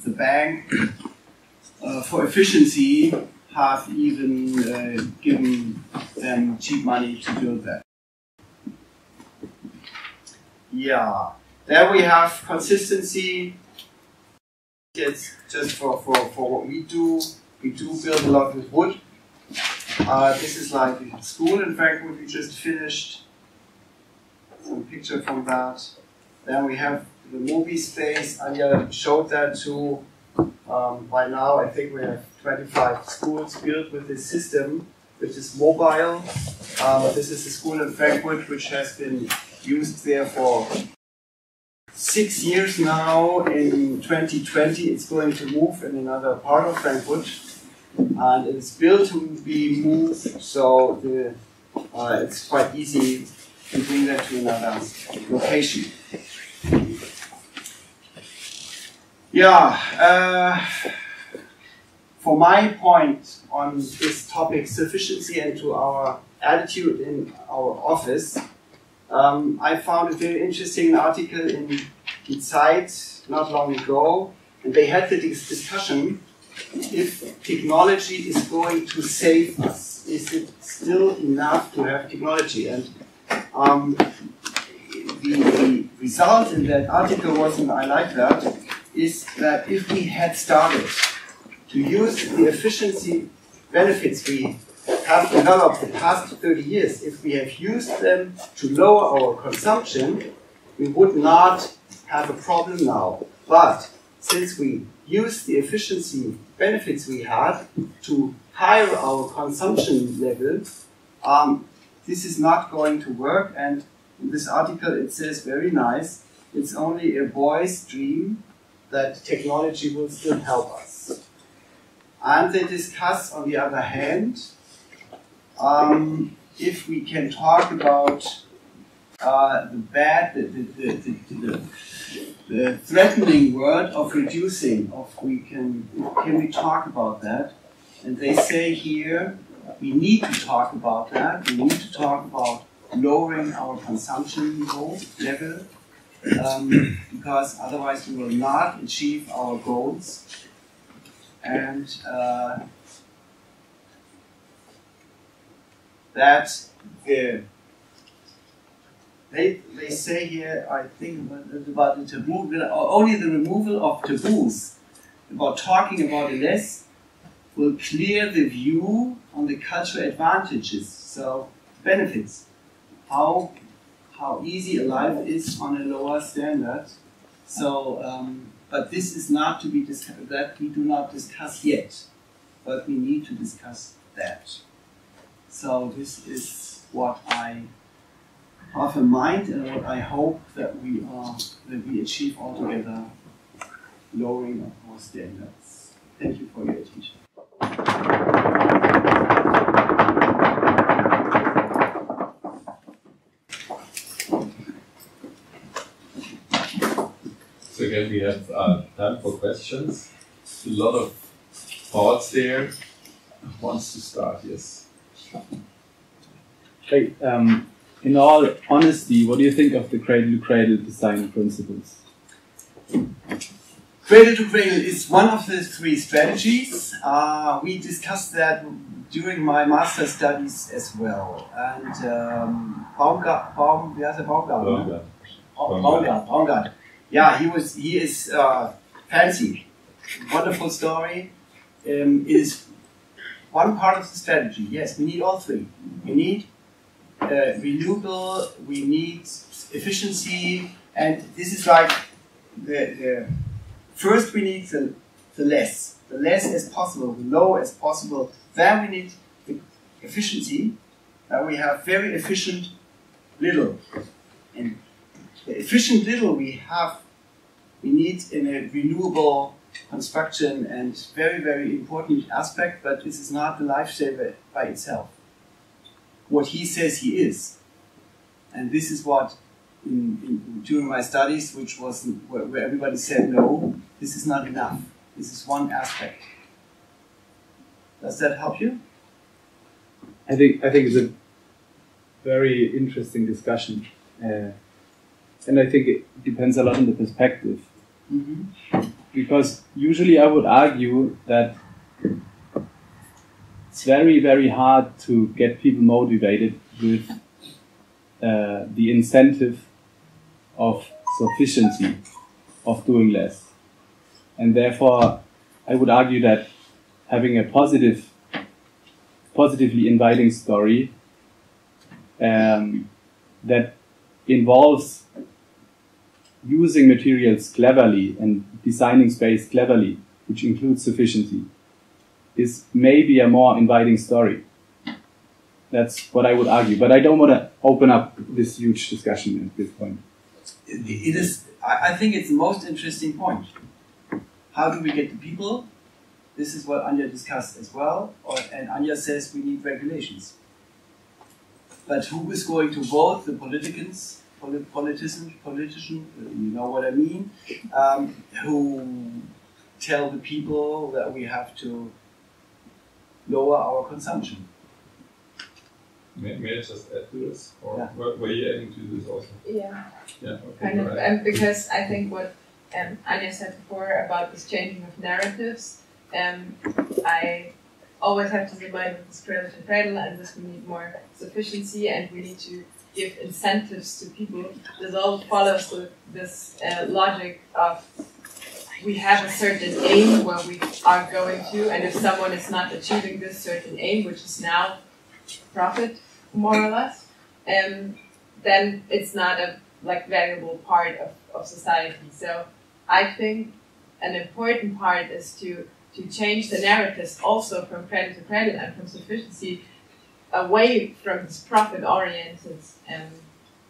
bank for efficiency have even given them cheap money to build that. Yeah, there we have consistency. It's just for what we do. We do build a lot with wood. This is like a school in Frankfurt we just finished. Some picture from that. Then we have the movie space. Anja showed that too. By now I think we have 25 schools built with this system, which is mobile. This is a school in Frankfurt which has been used there for 6 years now. In 2020 it's going to move in another part of Frankfurt, and it's built to be moved, so it's quite easy to bring that to another location. Yeah, for my point on this topic, sufficiency, and to our attitude in our office, I found a very interesting article in Zeit not long ago, and they had the discussion if technology is going to save us. Is it still enough to have technology? And the result in that article was, and I like that, is that if we had started to use the efficiency benefits we have developed the past 30 years, if we have used them to lower our consumption, we would not have a problem now. But since we use the efficiency benefits we had to higher our consumption level, this is not going to work. And in this article it says very nice, it's only a boy's dream that technology will still help us. And they discuss, on the other hand, if we can talk about the threatening word of reducing, can we talk about that? And they say here, we need to talk about that. We need to talk about lowering our consumption level, because otherwise we will not achieve our goals. And that they say here, I think about the taboo, only the removal of taboos about talking about it less will clear the view on the cultural advantages, so benefits, how easy a life is on a lower standard. So, but this is not to be discussed, that we do not discuss yet, but we need to discuss that. So this is what I have in mind and what I hope that we achieve altogether, lowering of our standards. Thank you for your attention. So again, we have time for questions. A lot of thoughts there. Who wants to start? Yes. Hey, in all honesty, what do you think of the cradle-to-cradle design principles? Cradle-to-cradle is one of the three strategies. We discussed that during my master studies as well. And Baumgart. Yeah, he is fancy. Wonderful story. It is one part of the strategy. Yes, we need all three. We need renewable, we need efficiency, and this is like the first we need the less as possible, the low as possible. Then we need the efficiency. We have very efficient little, and the efficient little we need in a renewable construction, and very important aspect. But this is not the lifesaver by itself. What he says he is, and this is what during my studies, which was where everybody said no, this is not enough. This is one aspect. Does that help you? I think it's a very interesting discussion, and I think it depends a lot on the perspective. Mm-hmm. Because usually I would argue that it's very hard to get people motivated with the incentive of sufficiency, of doing less. And therefore, I would argue that having a positively inviting story that involves using materials cleverly and designing space cleverly, which includes sufficiency, is maybe a more inviting story. That's what I would argue. But I don't want to open up this huge discussion at this point. It is. I think it's the most interesting point. How do we get the people? This is what Anja discussed as well. And Anja says we need regulations. But who is going to vote? The politician, you know what I mean, who tell the people that we have to lower our consumption. may I just add to this? Or were you adding to this also? Yeah. Yeah, okay. Kind of, because I think what Anja said before about this changing of narratives, I always have to remind of this cradle to cradle, and this we need more sufficiency, and we need to give incentives to people. This all follows this logic of we have a certain aim where we are going to, and if someone is not achieving this certain aim, which is now profit, more or less, then it's not a valuable part of society. So I think an important part is to change the narratives also from credit to credit and from sufficiency away from this profit-oriented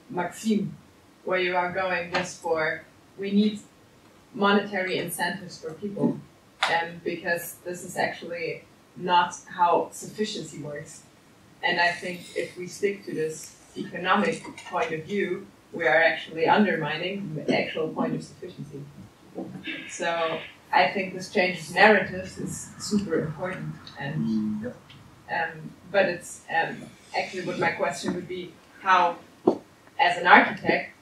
maxim, where you are going just for, we need monetary incentives for people, because this is actually not how sufficiency works. And I think if we stick to this economic point of view, we are actually undermining the actual point of sufficiency. So I think this change of narratives is super important. And but it's actually what my question would be, how, as an architect,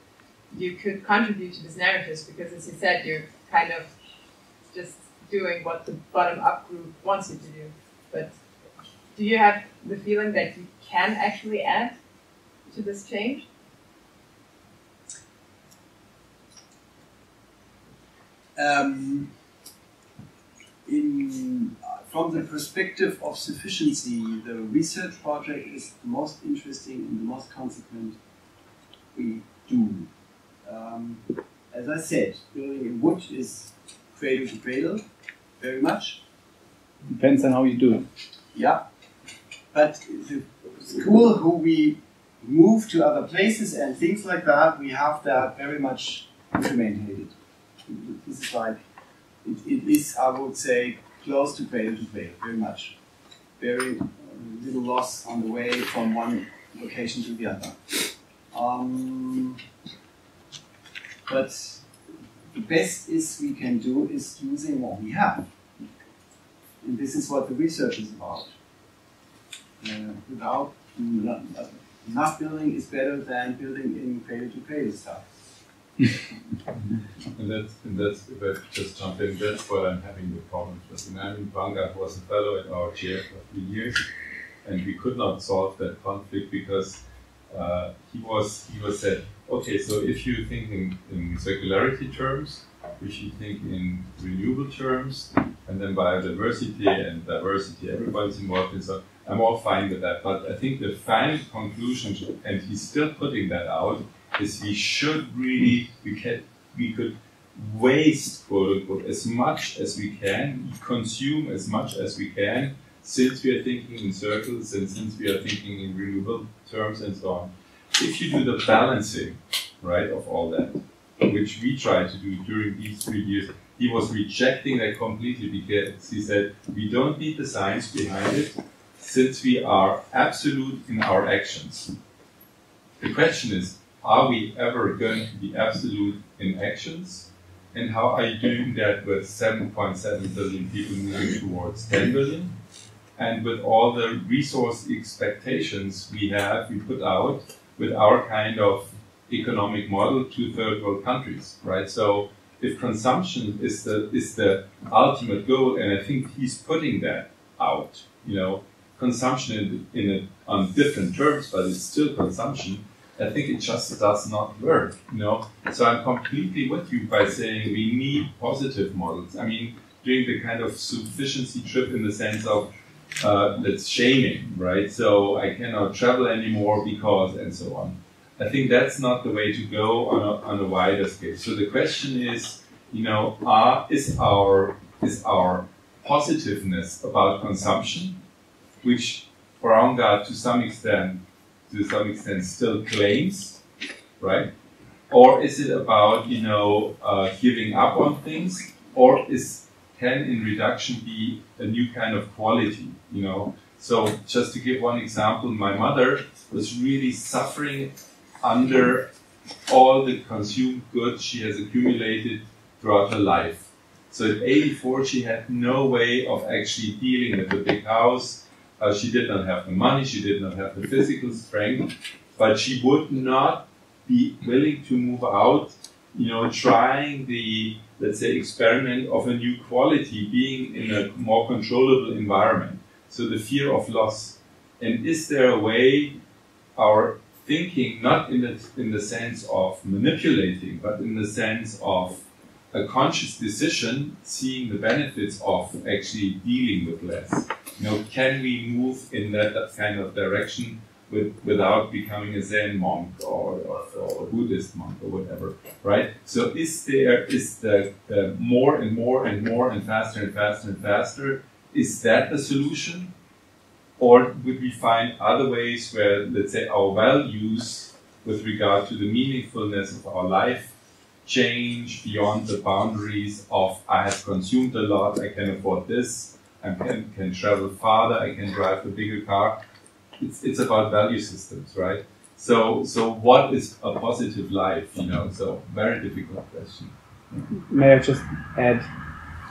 you could contribute to these narratives, because as you said, you're kind of just doing what the bottom-up group wants you to do. But do you have the feeling that you can actually add to this change? From the perspective of sufficiency, the research project is the most interesting and the most consequent we do. As I said, building in wood is cradle to cradle, very much. Depends on how you do it. Yeah, but the school who we move to other places and things like that, we have that very much implemented. This is like, it is, I would say, close to cradle, very much. Very little loss on the way from one location to the other. But the best we can do is using what we have. And this is what the research is about. Without enough building is better than building in cradle-to-cradle stuff. and that's if I just jump in, that's what I'm having the problem with. And I mean, Vanga was a fellow at our chair for 3 years, and we could not solve that conflict because he said, okay, so if you think in circularity terms, if you think in renewable terms, and then biodiversity and diversity, everybody's involved in, so I'm all fine with that. But I think the final conclusion, and he's still putting that out, is we should really, we could waste, quote unquote, as much as we can, consume as much as we can, since we are thinking in circles and since we are thinking in renewable terms and so on. If you do the balancing, right, of all that, which we tried to do during these 3 years, he was rejecting that completely because he said, we don't need the science behind it, since we are absolute in our actions. The question is, are we ever going to be absolute in actions? And how are you doing that with 7.7 billion people moving towards 10 billion? And with all the resource expectations we put out with our kind of economic model to third world countries, right? So if consumption is the ultimate goal, and I think he's putting that out, consumption on different terms, but it's still consumption, I think it just does not work, So I'm completely with you by saying we need positive models. I mean, doing the kind of sufficiency trip in the sense of that's shaming, right? So I cannot travel anymore because, and so on. I think that's not the way to go on a wider scale. So the question is, is our positiveness about consumption, which Varanga to some extent still claims, right? Or is it about, giving up on things, or can in reduction be a new kind of quality, So just to give one example, my mother was really suffering under all the consumed goods she has accumulated throughout her life. So at 84, she had no way of actually dealing with a big house, She did not have the money, she did not have the physical strength, but she would not be willing to move out, trying the, let's say, experiment of a new quality, being in a more controllable environment. So the fear of loss. And is there a way our thinking, not in the sense of manipulating, but in the sense of a conscious decision, seeing the benefits of actually dealing with less? Can we move in that kind of direction without becoming a Zen monk or a Buddhist monk or whatever, right? So is the more and more and more and faster and faster and faster, is that the solution? Or would we find other ways where, let's say, our values with regard to the meaningfulness of our life change beyond the boundaries of I have consumed a lot, I can afford this, I can travel farther, I can drive a bigger car. It's about value systems, right? So what is a positive life, So very difficult question. May I just add,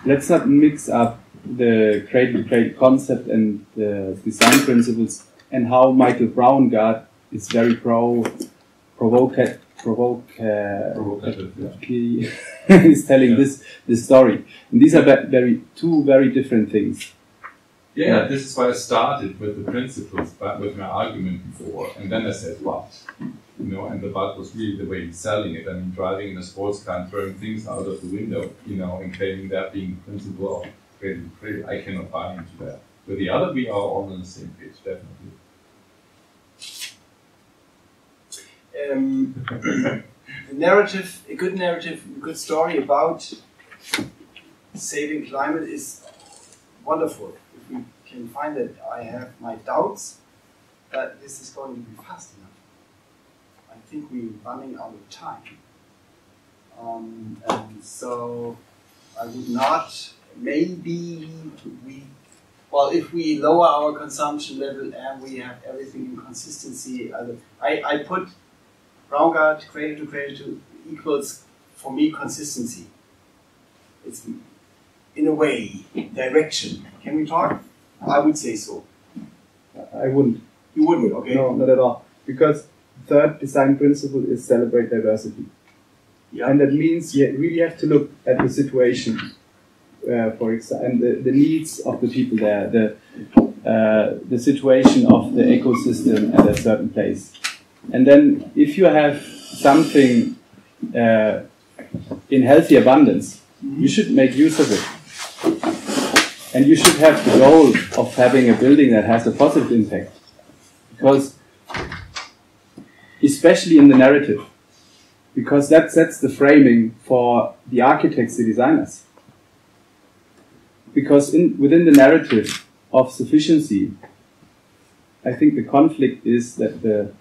let's not mix up the cradle concept and the design principles and how Michael Braungart is very provocative. He's telling this story. And these are two very different things. Yeah, this is why I started with the principles, but with my argument before, and then I said but, and the but was really the way he's selling it. I mean, driving in a sports car and throwing things out of the window, and claiming that being the principle of creative. I cannot buy into that. With the other, we are all on the same page, definitely. The narrative, a good story about saving climate is wonderful. If we can find it, I have my doubts that this is going to be fast enough. I think we're running out of time. And so I would not, maybe if we lower our consumption level and we have everything in consistency, I put Braungart, cradle to equals, for me, consistency. It's, in a way, direction. Can we talk? I would say so. I wouldn't. You wouldn't, okay? No, not at all. Because the third design principle is celebrate diversity. Yeah. And that means you really have to look at the situation, for example, and the needs of the people there, the situation of the ecosystem at a certain place. And then if you have something in healthy abundance, you should make use of it. And you should have the goal of having a building that has a positive impact. Because, especially in the narrative, because that sets the framing for the architects, the designers. Because within the narrative of sufficiency, I think the conflict is that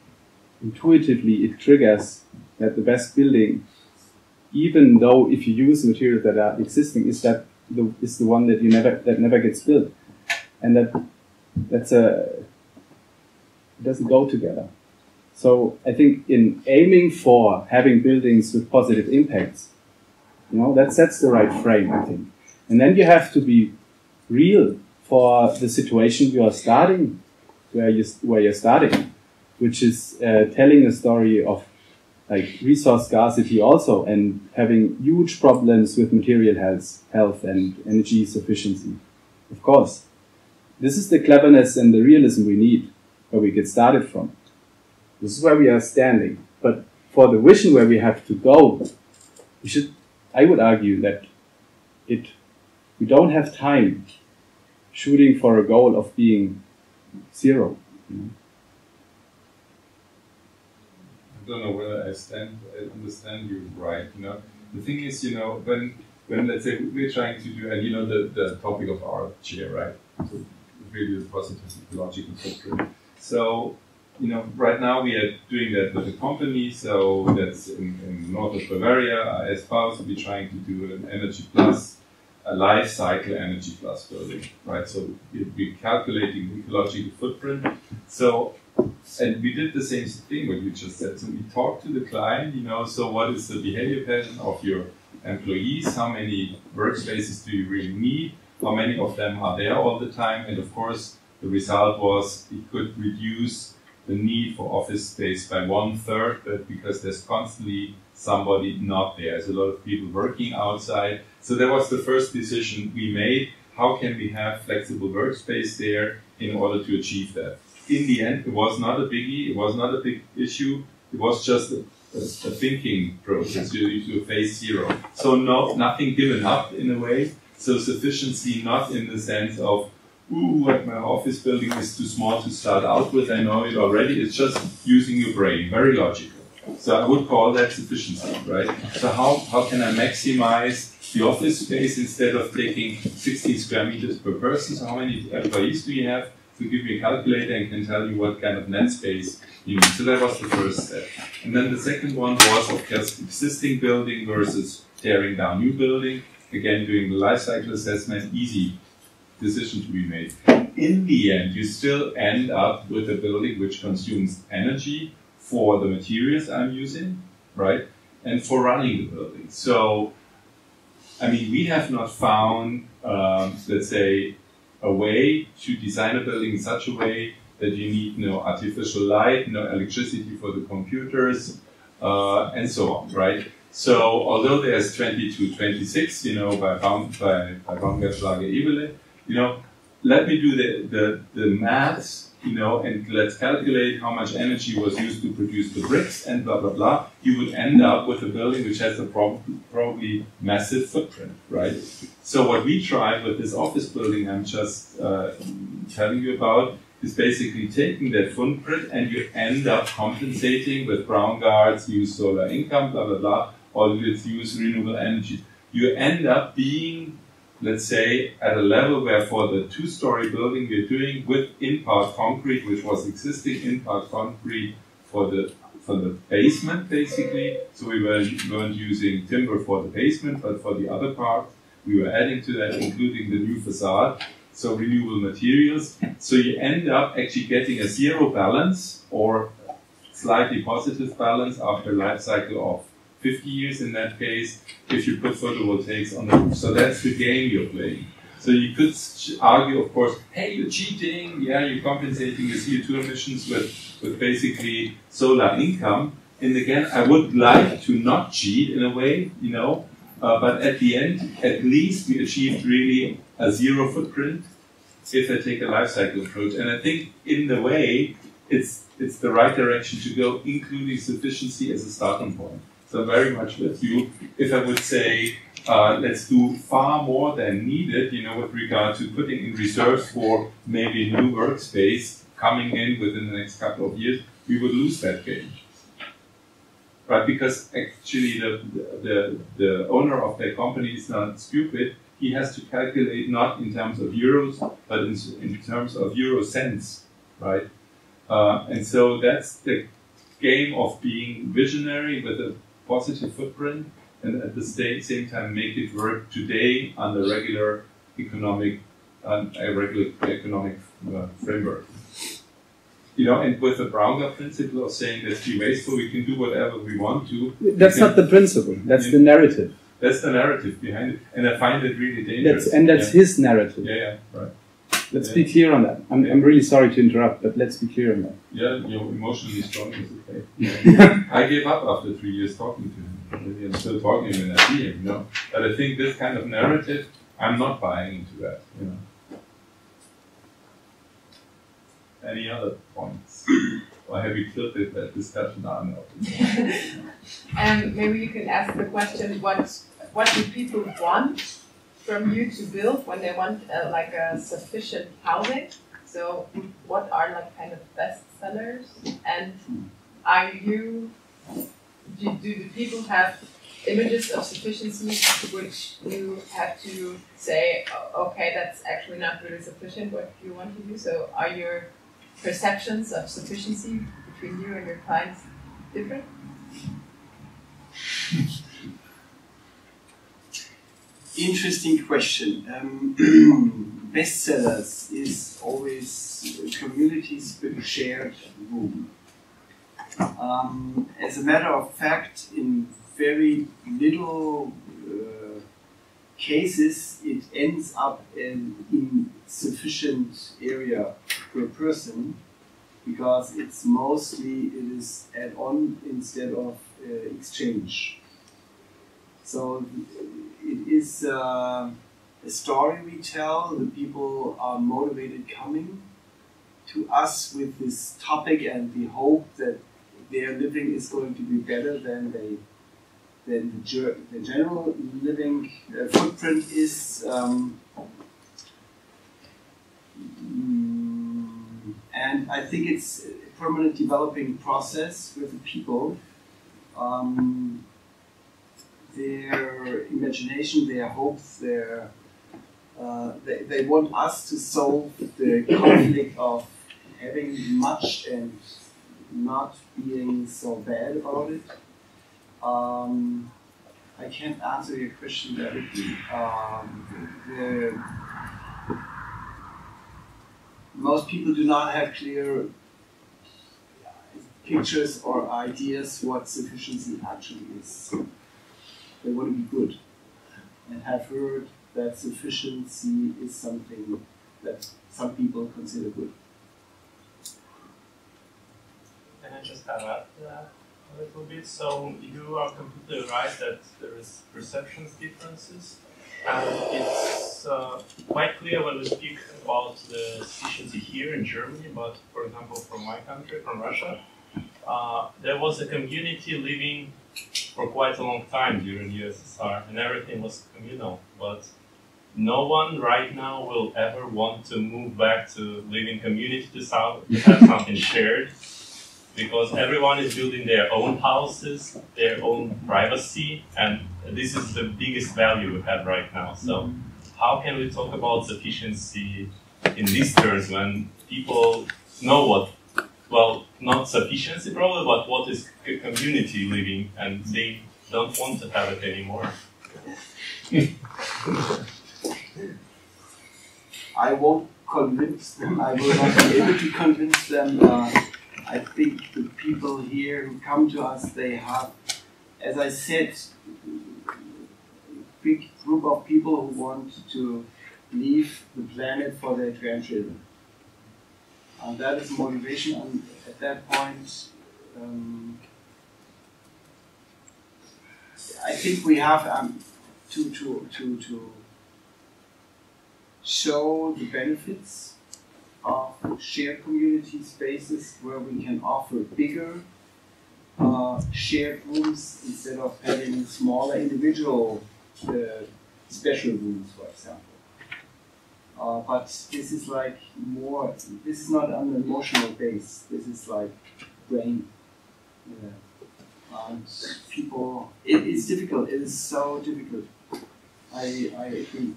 intuitively it triggers that the best building, even though if you use materials that are existing, is the one that never gets built, and it doesn't go together. So I think in aiming for having buildings with positive impacts, that sets the right frame, I think. And then you have to be real for the situation you are starting, where you're starting, which is telling a story of like resource scarcity also, and having huge problems with material health and energy sufficiency. Of course, this is the cleverness and the realism we need, where we get started from. This is where we are standing. But for the vision where we have to go, I would argue that we don't have time shooting for a goal of being zero. I don't know whether I understand you right. The thing is, when let's say we're trying to do, and the topic of our chair, right? So really the positive ecological footprint. So right now we are doing that with a company. So that's in north of Bavaria. I espouse we're trying to do an energy plus, a life cycle energy plus building, right? So we're calculating the ecological footprint. So. And we did the same thing what you just said. So we talked to the client, so what is the behavior pattern of your employees? How many workspaces do you really need? How many of them are there all the time? And of course, the result was it could reduce the need for office space by 1/3, but because there's constantly somebody not there. There's a lot of people working outside. So that was the first decision we made. How can we have flexible workspace there in order to achieve that? In the end, it was not a biggie. It was not a big issue. It was just a thinking process. You phase zero. So nothing given up in a way. So sufficiency not in the sense of, ooh, like my office building is too small to start out with, I know it already. It's just using your brain, very logical. So I would call that sufficiency, right? So how can I maximize the office space instead of taking 16 square meters per person? So how many employees do you have? To give you a calculator and can tell you what kind of net space you need. So that was the first step. And then the second one was, of course, existing building versus tearing down new building. Again, doing the life cycle assessment, easy decision to be made. In the end, you still end up with a building which consumes energy for the materials I'm using, right? And for running the building. So, I mean, we have not found, let's say, a way to design a building in such a way that you need no artificial light, no electricity for the computers, and so on, right? So, although there's 2226, you know, by Baumgartschlager Ebele, you know, let me do the maths, you know, and let's calculate how much energy was used to produce the bricks and blah, blah, blah. You would end up with a building which has a probably massive footprint, right? So what we tried with this office building I'm just telling you about is basically taking that footprint and you end up compensating with ground guards, use solar income, blah, blah, blah, or let's use renewable energy. You end up being, let's say, at a level where for the two-story building we're doing with in-part concrete, which was existing in-part concrete for the basement, basically. So we weren't using timber for the basement, but for the other part, we were adding to that, including the new facade. So renewable materials. So you end up actually getting a zero balance or slightly positive balance after a life cycle of 50 years in that case, if you put photovoltaics on the roof. So that's the game you're playing. So you could argue, of course, hey, you're cheating, yeah, you're compensating your CO2 emissions with basically solar income. And again, I would like to not cheat in a way, you know, but at the end, at least we achieved really a zero footprint if I take a life cycle approach. And I think in the way, it's the right direction to go, including sufficiency as a starting point. So very much with you. If I would say, let's do far more than needed, you know, with regard to putting in reserves for maybe new workspace coming in within the next couple of years, we would lose that game. Right? Because actually the owner of that company is not stupid. He has to calculate not in terms of euros, but in terms of euro cents, right? And so that's the game of being visionary with a positive footprint, and at the same time make it work today under regular economic framework. You know, and with the Browner principle of saying let's be wasteful, we can do whatever we want to. That's not the principle. That's the narrative. That's the narrative behind it, and I find it really dangerous. That's his narrative. Yeah, right. Let's be clear on that. I'm really sorry to interrupt, but let's be clear on that. Yeah, you're emotionally strong is okay. Yeah. I gave up after 3 years talking to him. Maybe I'm still talking when I see him, you know. But I think this kind of narrative, I'm not buying into that, you know. Any other points? Or have you tilted that discussion down now? Maybe you can ask the question, what do people want from you to build when they want like a sufficient housing? So what are like kind of best sellers? And do the people have images of sufficiency which you have to say, okay, that's actually not really sufficient what you want to do? So are your perceptions of sufficiency between you and your clients different? Interesting question. Bestsellers is always communities with shared room. As a matter of fact, in very little cases, it ends up in sufficient area per person, because it's mostly it is add-on instead of exchange. So it is a story we tell. The people are motivated coming to us with this topic and the hope that their living is going to be better than the general living footprint is. And I think it's a permanent developing process with the people. Their imagination, their hopes, they want us to solve the conflict of having much and not being so bad about it. I can't answer your question directly. Most people do not have clear pictures or ideas what sufficiency actually is. They want to be good and have heard that sufficiency is something that some people consider good. Can I just add to that a little bit? So you are completely right that there is perceptions differences, and it's quite clear when we speak about the sufficiency here in Germany, but for example from my country, from Russia, there was a community living for quite a long time during the USSR, and everything was communal, but no one right now will ever want to move back to live in community to have something shared, because everyone is building their own houses, their own privacy, and this is the biggest value we have right now. So how can we talk about sufficiency in these terms when people know what, well, not sufficiency probably, but what is community living, and they don't want to have it anymore? I won't convince them. I will not be able to convince them. I think the people here who come to us, they have, as I said, a big group of people who want to leave the planet for their grandchildren. And that is motivation. And at that point, I think we have to show the benefits of shared community spaces where we can offer bigger shared rooms instead of having smaller individual special rooms, for example. But this is like more, this is not an emotional base, this is like brain. And people, it is difficult, it is so difficult. I agree.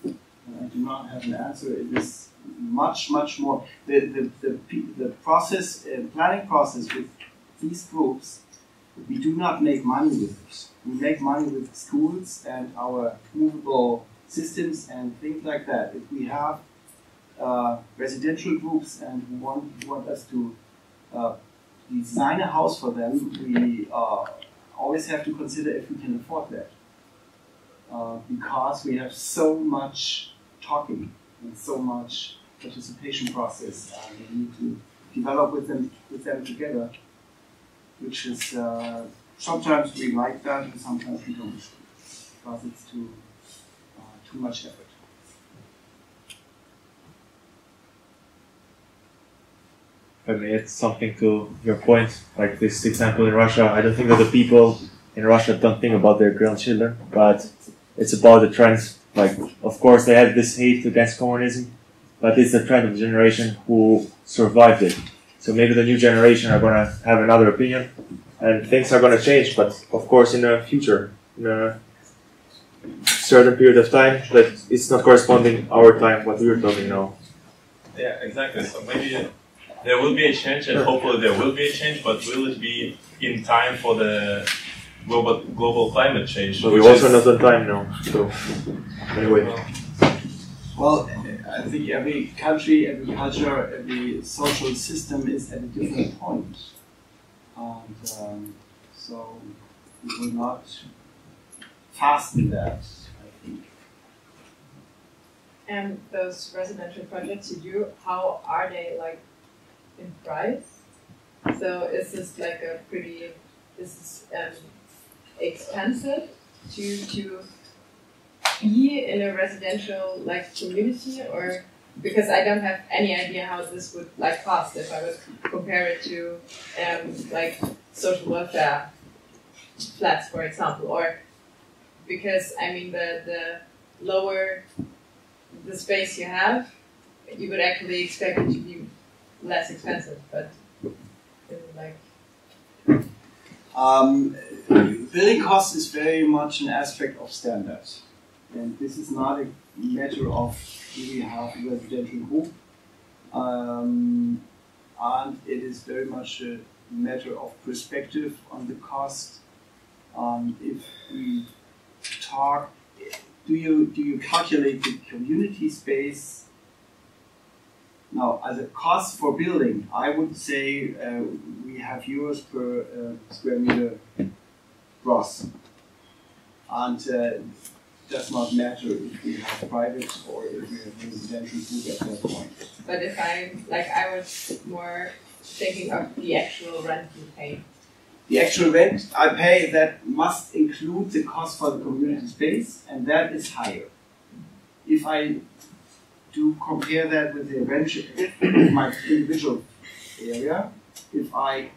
I do not have an answer. It is much more. The process, planning process with these groups, we do not make money with it. We make money with schools and our movable systems and things like that. If we have residential groups and want us to design a house for them, we always have to consider if we can afford that. Because we have so much talking and so much participation process, we need to develop with them together, which is sometimes we like that and sometimes we don't, because it's too much effort. If I may add something to your point, like this example in Russia, I don't think that the people in Russia don't think about their grandchildren, but it's about the trends. Like, of course, they had this hate against communism, but it's the trend of the generation who survived it. So maybe the new generation are going to have another opinion, and things are going to change, but of course in the future, in a certain period of time, that it's not corresponding our time, what we're talking now. Yeah, exactly. So maybe there will be a change, and hopefully there will be a change, but will it be in time for the global climate change? But we're also not on time now, so anyway. Well, I think every country, every culture, every social system is at a different point. And so we will not fasten that, I think. those residential projects you do, how are they like in price? So is this like a pretty, expensive to be in a residential like community, or because I don't have any idea how this would like cost if I would compare it to like social welfare flats, for example, or because I mean the lower the space you have, you would actually expect it to be less expensive, but like. Building cost is very much an aspect of standard, and this is not a matter of do we have a residential group, and it is very much a matter of perspective on the cost. If we talk, do you calculate the community space? Now, as a cost for building, I would say we have euros per square meter gross, and does not matter if we have private or if we have residential group at that point. But if I was more thinking of the actual rent you pay. The actual rent I pay, that must include the cost for the community space, and that is higher. If I do compare that with the rent with my individual area, if I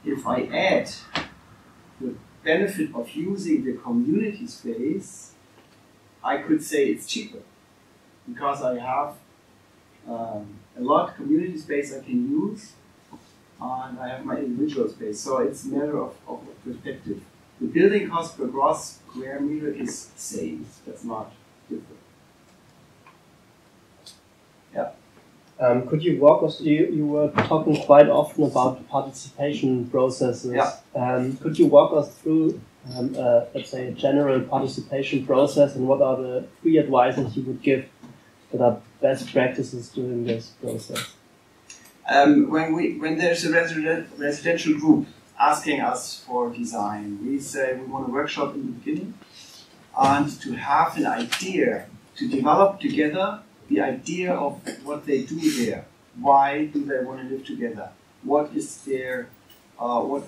add the benefit of using the community space, I could say it's cheaper because I have a lot of community space I can use, and I have my individual space. So it's a matter of perspective. The building cost per gross square meter is the same. That's not different. Yeah. Could you walk us? You were talking quite often about the participation processes. Yeah. Could you walk us through, let's say, a general participation process, and what are the 3 advices you would give that are best practices during this process? When there's a residential group asking us for design, we say we want a workshop in the beginning, and to have an idea, to develop together the idea of what they do there. Why do they want to live together? What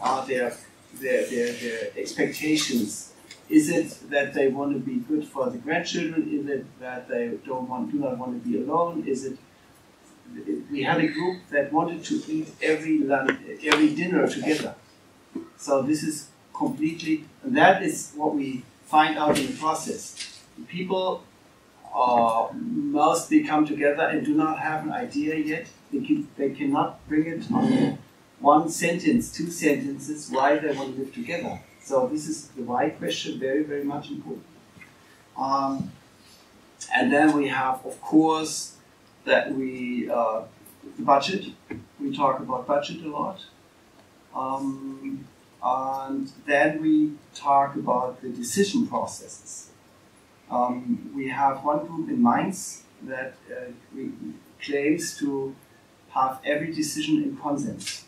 are their expectations? Is it that they want to be good for the grandchildren? Is it that they do not want to be alone? Is it? We had a group that wanted to eat every dinner together. So this is completely, and that is what we find out in the process. People mostly come together and do not have an idea yet. They cannot bring it on 1 sentence, 2 sentences why they want to live together. So this is the why question, very, very much important. And then we have, of course, that the budget. We talk about budget a lot. And then we talk about the decision processes. We have one group in Mainz that claims to have every decision in consent.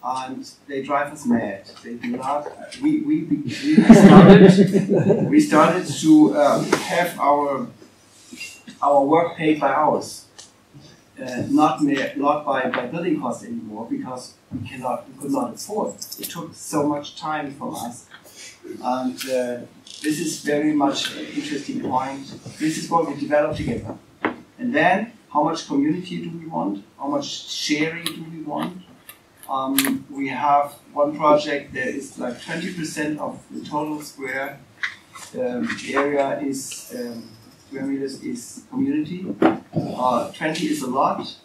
And they drive us mad. They do not. We started to have our work paid by hours, not by building costs anymore, because we could not afford. It took so much time from us, and this is very much an interesting point. This is what we develop together, and then how much community do we want? How much sharing do we want? We have one project that is like 20% of the total square area is. Square meters is community. 20 is a lot.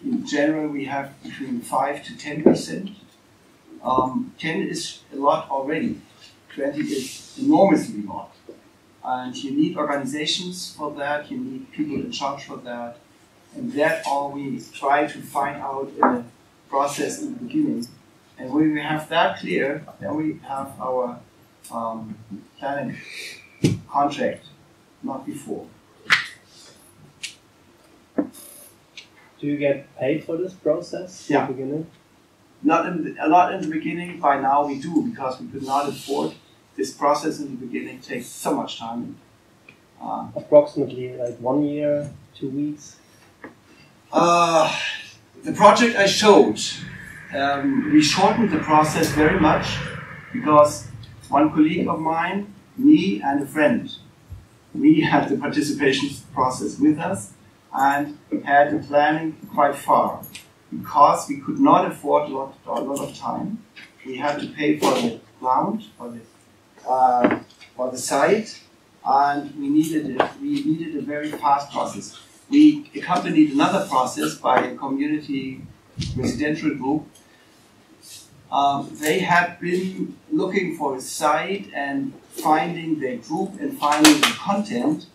In general, we have between 5 to 10%. 10 is a lot already. 20 is enormously a lot. And you need organizations for that. You need people in charge for that. And that all we try to find out in the process in the beginning. And when we have that clear, then we have our planning contract, not before. Do you get paid for this process in the beginning? Not in the beginning. By now we do, because we could not afford this process in the beginning. Takes so much time. Approximately like 1 year, 2 weeks? The project I showed, we shortened the process very much because one colleague of mine, me and a friend, we had the participation process with us and had the planning quite far because we could not afford a lot of time. We had to pay for the ground, for the site, and we needed a very fast process. We accompanied another process by a community residential group. They had been looking for a site and finding their group and finding the content.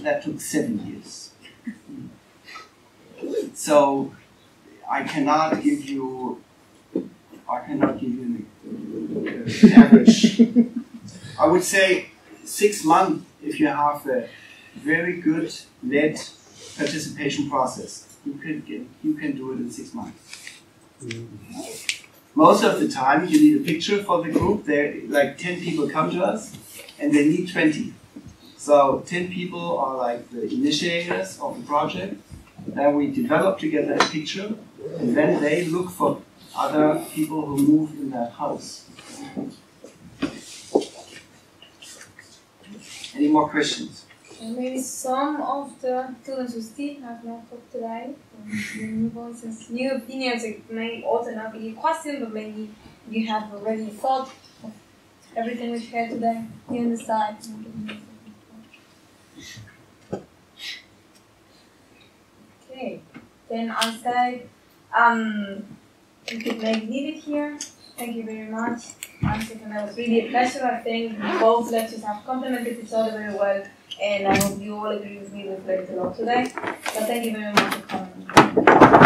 That took 7 years. So I cannot give you an average. I would say 6 months if you have a very good led participation process. You can do it in 6 months. Most of the time you need a picture for the group. There, like 10 people come to us and they need 20. So 10 people are like the initiators of the project. Then we develop together a picture and then they look for other people who move in that house. Any more questions? Maybe some of the students who still have not talked today, new voices, new opinions, it may also not be a question, but maybe you have already thought of everything we shared today here on the side. Okay, then I say we could maybe leave it here. Thank you very much. Arne Steffen, that was really a pleasure. I think both lectures have complemented each other very well, and I hope you all agree with me. We've learned a lot today. So thank you very much for coming.